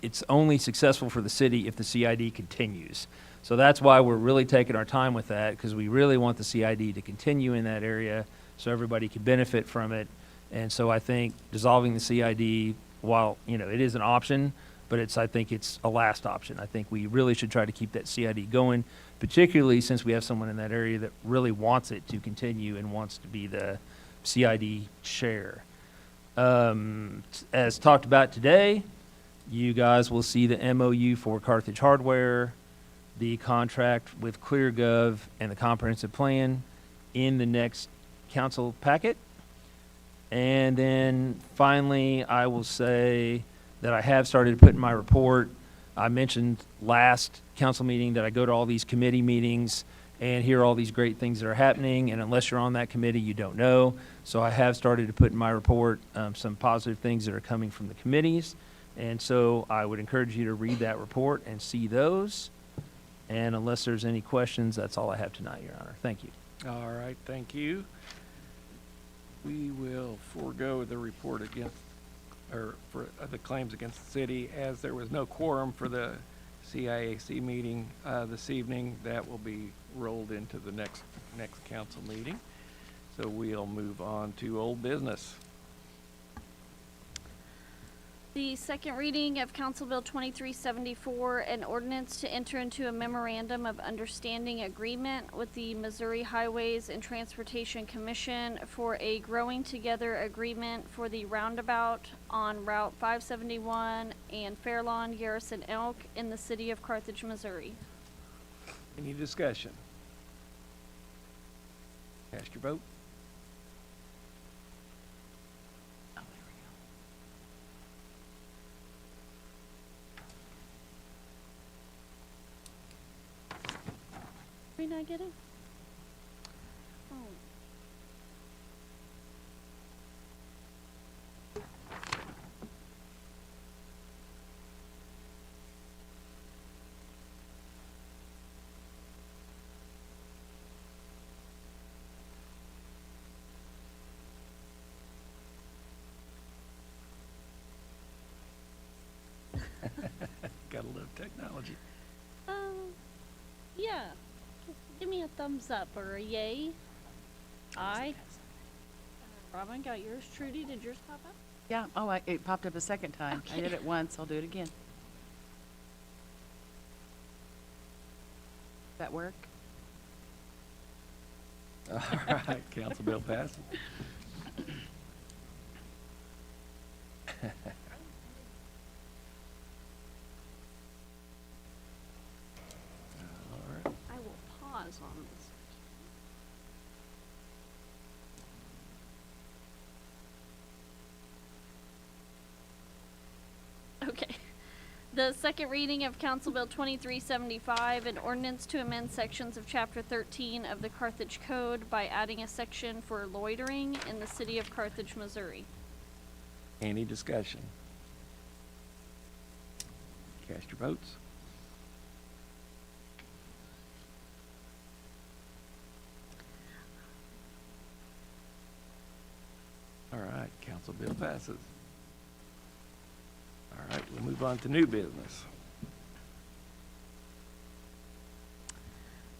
it's only successful for the city if the CID continues. So that's why we're really taking our time with that, because we really want the CID to continue in that area so everybody can benefit from it. And so I think dissolving the CID, while, it is an option, but I think it's a last option. I think we really should try to keep that CID going, particularly since we have someone in that area that really wants it to continue and wants to be the CID chair. As talked about today, you guys will see the MOU for Carthage Hardware, the contract with ClearGov, and the comprehensive plan in the next council packet. And then finally, I will say that I have started to put in my report I mentioned last council meeting that I go to all these committee meetings and hear all these great things that are happening, and unless you're on that committee, you don't know. So I have started to put in my report some positive things that are coming from the committees, and so I would encourage you to read that report and see those. And unless there's any questions, that's all I have tonight, Your Honor. Thank you. All right, thank you. We will forego the report against, or for the claims against the city, as there was no quorum for the CIAC meeting this evening. That will be rolled into the next council meeting. So we'll move on to old business. The second reading of Council Bill 2374, an ordinance to enter into a memorandum of understanding agreement with the Missouri Highways and Transportation Commission for a Growing Together agreement for the roundabout on Route 571 and Fairlawn Garrison Elk in the city of Carthage, Missouri. Any discussion? Cast your vote. Are we not getting? Oh. Gotta love technology. Yeah. Give me a thumbs up or a yay. Aye. Robin, got yours. Trudy, did yours pop up? Yeah, oh, it popped up a second time. I Okay. did it once, I'll do it again. That work? All right, council bill passes. All right. I will pause on this. Okay. The second reading of Council Bill 2375, an ordinance to amend sections of Chapter 13 of the Carthage Code by adding a section for loitering in the city of Carthage, Missouri. Any discussion? Cast your votes. All right, council bill passes. All right, we'll move on to new business.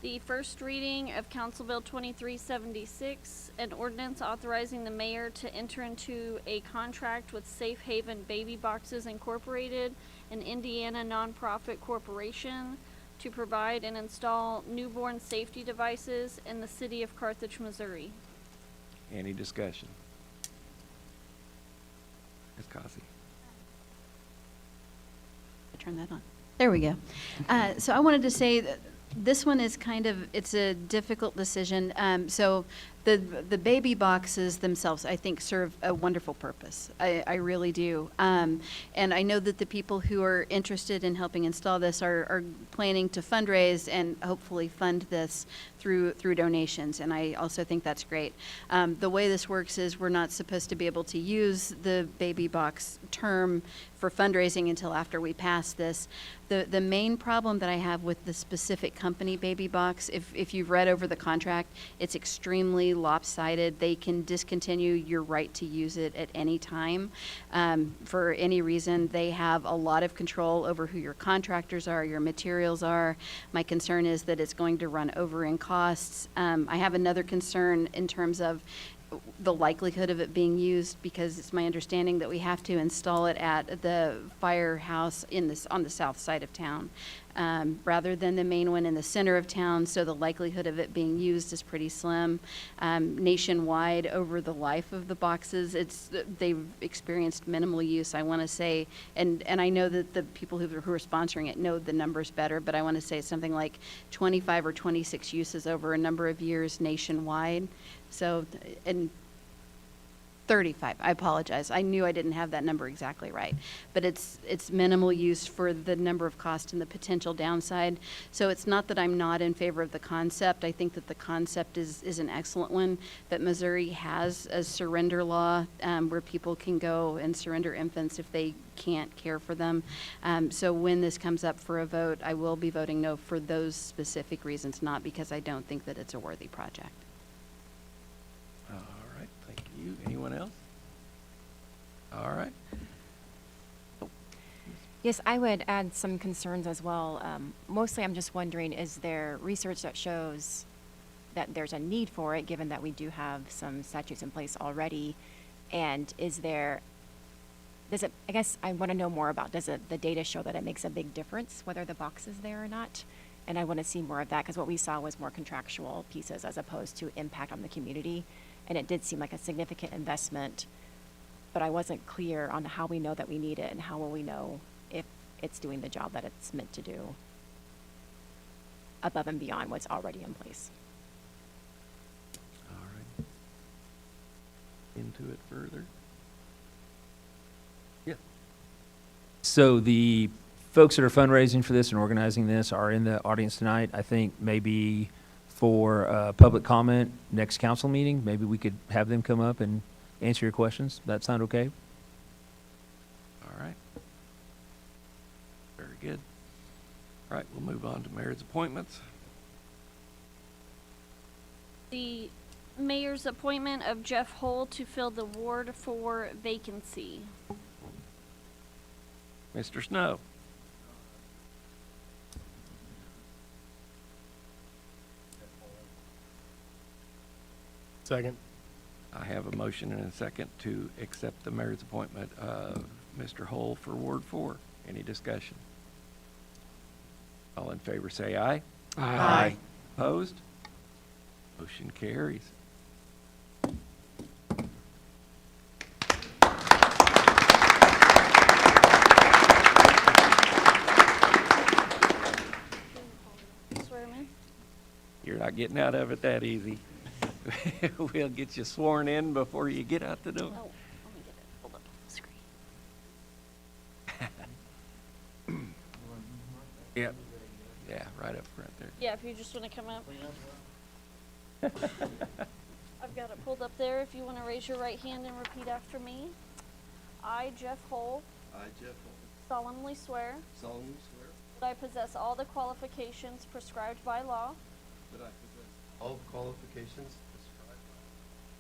The first reading of Council Bill 2376, an ordinance authorizing the mayor to enter into a contract with Safe Haven Baby Boxes Incorporated, an Indiana nonprofit corporation, to provide and install newborn safety devices in the city of Carthage, Missouri. Any discussion? Ms. Cossey. Turn that on. There we go. So I wanted to say that this one is it's a difficult decision. So the baby boxes themselves, I think, serve a wonderful purpose. I really do. And I know that the people who are interested in helping install this are planning to fundraise and hopefully fund this through donations, and I also think that's great. The way this works is we're not supposed to be able to use the baby box term for fundraising until after we pass this. The main problem that I have with the specific company Baby Box, if you've read over the contract, it's extremely lopsided. They can discontinue your right to use it at any time for any reason. They have a lot of control over who your contractors are, your materials are. My concern is that it's going to run over in costs. I have another concern in terms of the likelihood of it being used, because it's my understanding that we have to install it at the firehouse on the south side of town, rather than the main one in the center of town, so the likelihood of it being used is pretty slim. Nationwide, over the life of the boxes, they've experienced minimal use, I want to say, and I know that the people who are sponsoring it know the numbers better, but I want to say it's something like 25 or 26 uses over a number of years nationwide. So, and 35. I apologize. I knew I didn't have that number exactly right. But it's minimal use for the number of cost and the potential downside. So it's not that I'm not in favor of the concept. I think that the concept is an excellent one. But Missouri has a surrender law where people can go and surrender infants if they can't care for them. So when this comes up for a vote, I will be voting no for those specific reasons, not because I don't think that it's a worthy project. All right, thank you. Anyone else? All right. Yes, I would add some concerns as well. Mostly, I'm just wondering, is there research that shows that there's a need for it, given that we do have some statutes in place already? And I guess I want to know more about, the data show that it makes a big difference, whether the box is there or not? And I want to see more of that, because what we saw was more contractual pieces as opposed to impact on the community. And it did seem like a significant investment, but I wasn't clear on how we know that we need it and how will we know if it's doing the job that it's meant to do above and beyond what's already in place. All right. Into it further? Yeah. So the folks that are fundraising for this and organizing this are in the audience tonight. I think maybe for public comment next council meeting, maybe we could have them come up and answer your questions. That sound okay? All right. Very good. All right, we'll move on to mayor's appointments. The mayor's appointment of Jeff Hull to fill the Ward 4 vacancy. Mr. Snow. Second. I have a motion and a second to accept the mayor's appointment of Mr. Hull for Ward 4. Any discussion? All in favor say aye. Aye. Opposed? Motion carries. Swear him in. You're not getting out of it that easy. We'll get you sworn in before you get out the door. Oh, let me get it pulled up on the screen. Yep. Yeah, right up front there. Yeah, if you just want to come up. I've got it pulled up there. If you want to raise your right hand and repeat after me. I, Jeff Hull, I, Jeff Holmes, solemnly swear solemnly swear that I possess all the qualifications prescribed by law, that I possess all the qualifications prescribed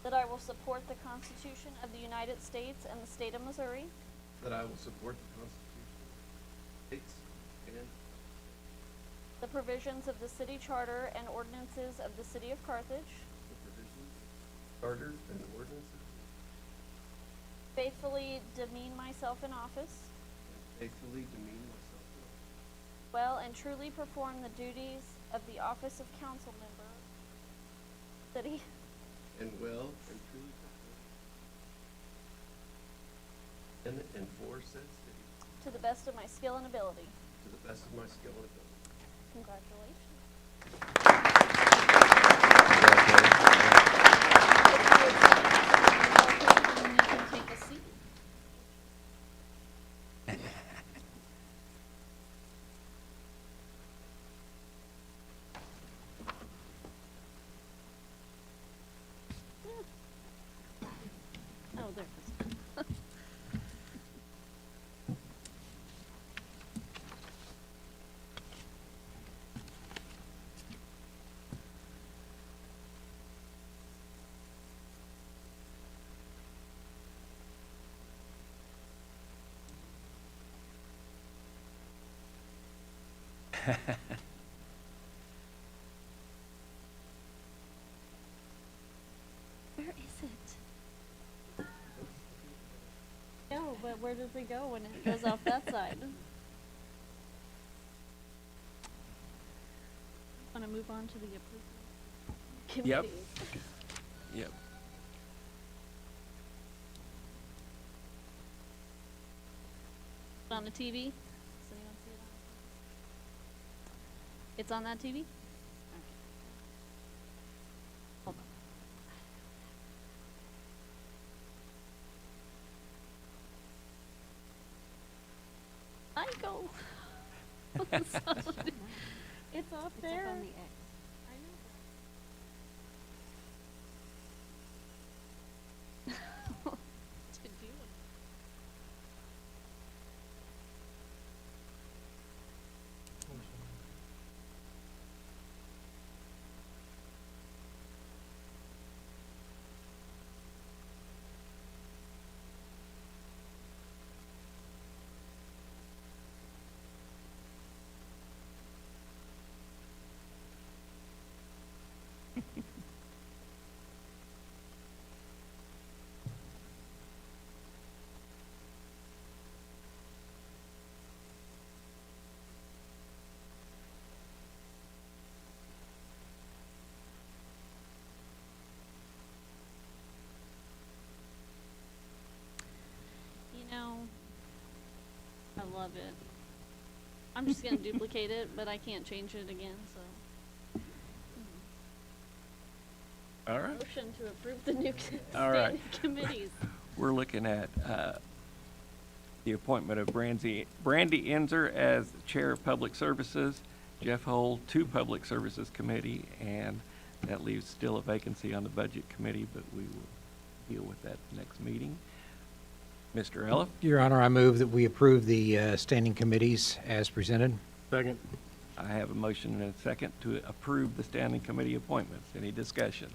that I will support the Constitution of the United States and the state of Missouri, that I will support the Constitution of the States and the provisions of the city charter and ordinances of the city of Carthage, the provisions, charter, and ordinances, faithfully demean myself in office, and faithfully demean myself in office, well and truly perform the duties of the office of council member, city, and well and truly perform in and for said city to the best of my skill and ability. to the best of my skill and ability. Congratulations. You can take a seat. Oh, there it is. Where is it? No, but where does it go when it goes off that side? Want to move on to the approval Yep. committee? Yep. On the TV? Does anyone see it on? It's on that TV? Okay. Hold on. It's up there. You know, I love it. I'm just gonna duplicate it, but I can't change it again, so. All right. Motion to approve the new All right. standing committees. We're looking at the appointment of Brandy Enzer as Chair of Public Services, Jeff Hull to Public Services Committee, and that leaves still a vacancy on the Budget Committee, but we will deal with that next meeting. Mr. Eliff? Your Honor, I move that we approve the standing committees as presented. Second. I have a motion and a second to approve the standing committee appointments. Any discussion?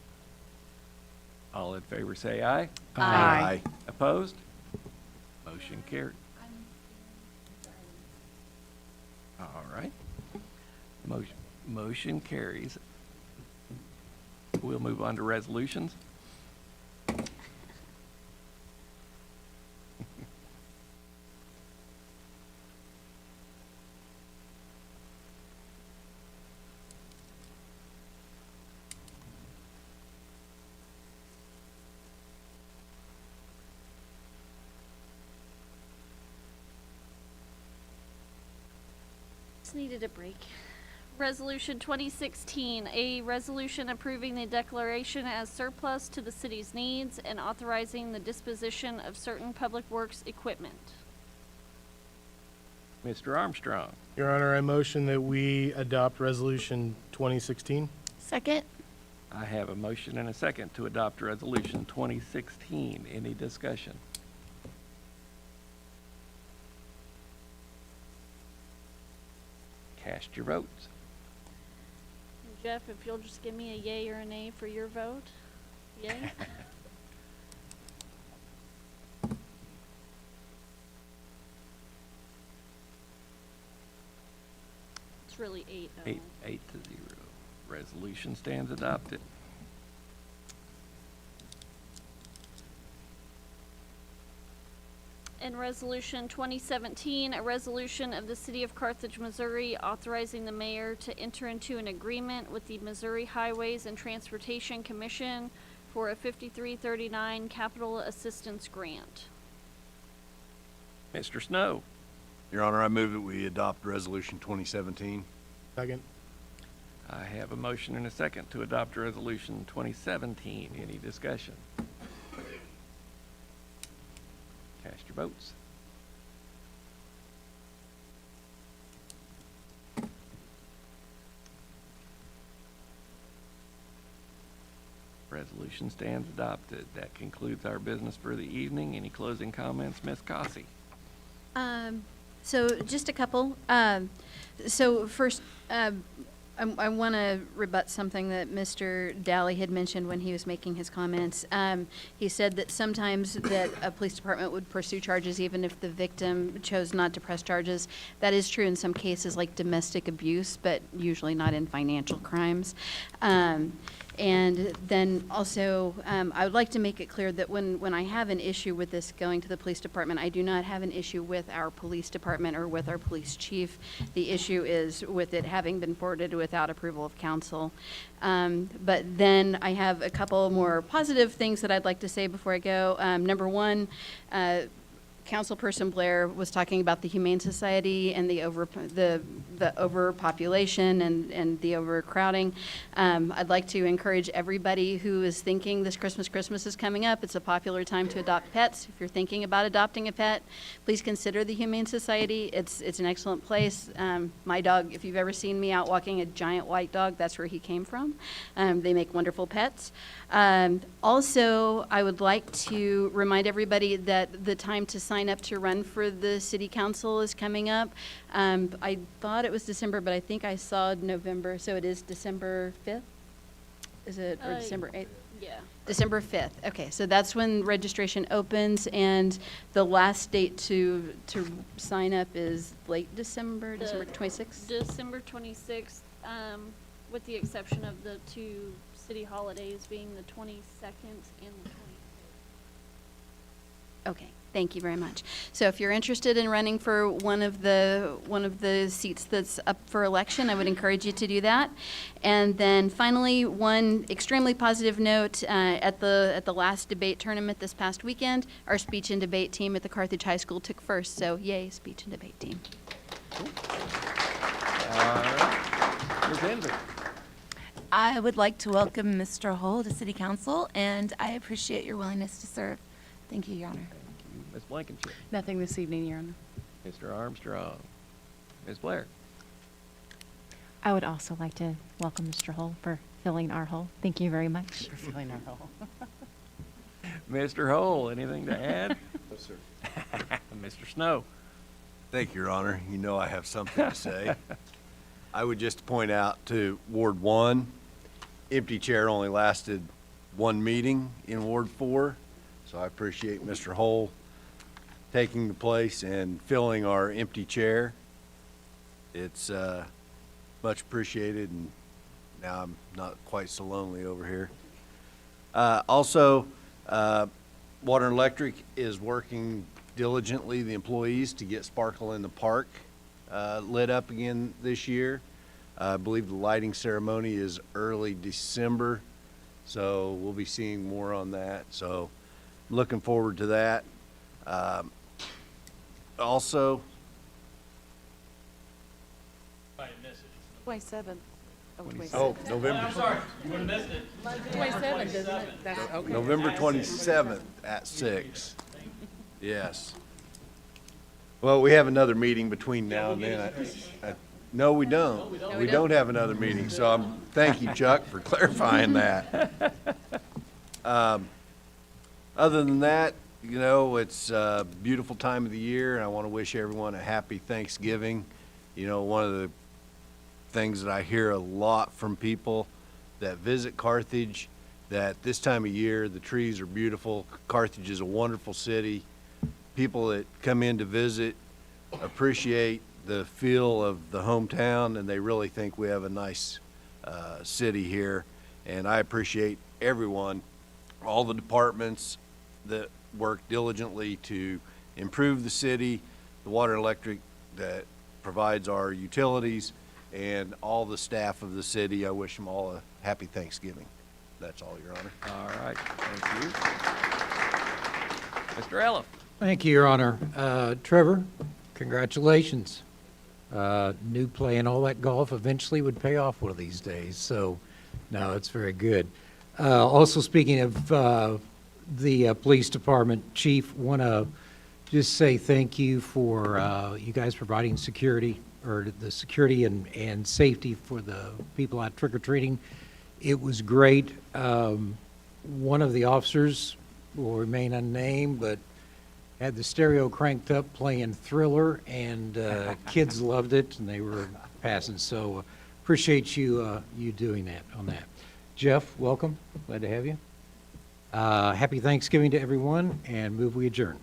All in favor say aye. Aye. Opposed? Motion carried. All right. Motion carries. We'll move on to resolutions. Just needed a break. Resolution 2016, a resolution approving the declaration as surplus to the city's needs and authorizing the disposition of certain public works equipment. Mr. Armstrong? Your Honor, I motion that we adopt Resolution 2016. Second. I have a motion and a second to adopt Resolution 2016. Any discussion? Cast your votes. Jeff, if you'll just give me a yay or a nay for your vote. Yay? It's really 8-0. 8 to 0. Resolution stands adopted. And Resolution 2017, a resolution of the City of Carthage, Missouri, authorizing the mayor to enter into an agreement with the Missouri Highways and Transportation Commission for a 5339 capital assistance grant. Mr. Snow? Your Honor, I move that we adopt Resolution 2017. Second. I have a motion and a second to adopt Resolution 2017. Any discussion? Cast your votes. Resolution stands adopted. That concludes our business for the evening. Any closing comments, Ms. Cossey? So just a couple. So first, I want to rebut something that Mr. Dally had mentioned when he was making his comments. He said that sometimes that a police department would pursue charges even if the victim chose not to press charges. That is true in some cases like domestic abuse, but usually not in financial crimes. And then also, I would like to make it clear that when I have an issue with this going to the police department, I do not have an issue with our police department or with our police chief. The issue is with it having been forwarded without approval of council. But then I have a couple more positive things that I'd like to say before I go. Number one, Councilperson Blair was talking about the Humane Society and the overpopulation and the overcrowding. I'd like to encourage everybody who is thinking this Christmas is coming up. It's a popular time to adopt pets. If you're thinking about adopting a pet, please consider the Humane Society. It's an excellent place. My dog, if you've ever seen me out walking a giant white dog, that's where he came from. They make wonderful pets. Also, I would like to remind everybody that the time to sign up to run for the city council is coming up. I thought it was December, but I think I saw November, so it is December 5th? Is it, or December 8th? Yeah. December 5th. Okay, so that's when registration opens, and the last date to sign up is late December, December 26th? December 26th, with the exception of the two city holidays being the 22nd and the 25th. Okay, thank you very much. So if you're interested in running for one of the seats that's up for election, I would encourage you to do that. And then finally, one extremely positive note, at the last debate tournament this past weekend, our speech and debate team at the Carthage High School took first, so yay, speech and debate team. All right. Ms. Enver. I would like to welcome Mr. Hull to City Council, and I appreciate your willingness to serve. Thank you, Your Honor. Ms. Blankenship. Nothing this evening, Your Honor. Mr. Armstrong. Ms. Blair. I would also like to welcome Mr. Hull for filling our hole. Thank you very much. For filling our hole. Mr. Hole, anything to add? No, sir. Mr. Snow. Thank you, Your Honor. You know I have something to say. I would just point out to Ward 1, empty chair only lasted one meeting in Ward 4, so I appreciate Mr. Hull taking the place and filling our empty chair. It's much appreciated, and now I'm not quite so lonely over here. Also, Water and Electric is working diligently, the employees, to get Sparkle in the Park lit up again this year. I believe the lighting ceremony is early December, so we'll be seeing more on that. So looking forward to that. Also, 27th. Oh, 27th. oh, November. I'm sorry, you would have missed it. 27th, isn't it? That's, okay. November 27th at 6. Yes. Well, we have another meeting between now and then. No, we don't. We don't have another meeting, so thank you, Chuck, for clarifying that. Other than that, you know, it's a beautiful time of the year, and I want to wish everyone a happy Thanksgiving. You know, one of the things that I hear a lot from people that visit Carthage, that this time of year, the trees are beautiful. Carthage is a wonderful city. People that come in to visit appreciate the feel of the hometown, and they really think we have a nice city here. And I appreciate everyone, all the departments that work diligently to improve the city, the Water and Electric that provides our utilities, and all the staff of the city. I wish them all a happy Thanksgiving. That's all, Your Honor. All right, thank you. Mr. Eliff. Thank you, Your Honor. Trevor, congratulations. New play and all that golf eventually would pay off one of these days, so no, it's very good. Also, speaking of the police department, Chief, want to just say thank you for you guys providing security, or the security and safety for the people out trick-or-treating. It was great. One of the officers will remain unnamed, but had the stereo cranked up playing Thriller, and kids loved it, and they were passing. So appreciate you doing that on that. Jeff, welcome. Glad to have you. Happy Thanksgiving to everyone, and move we adjourn.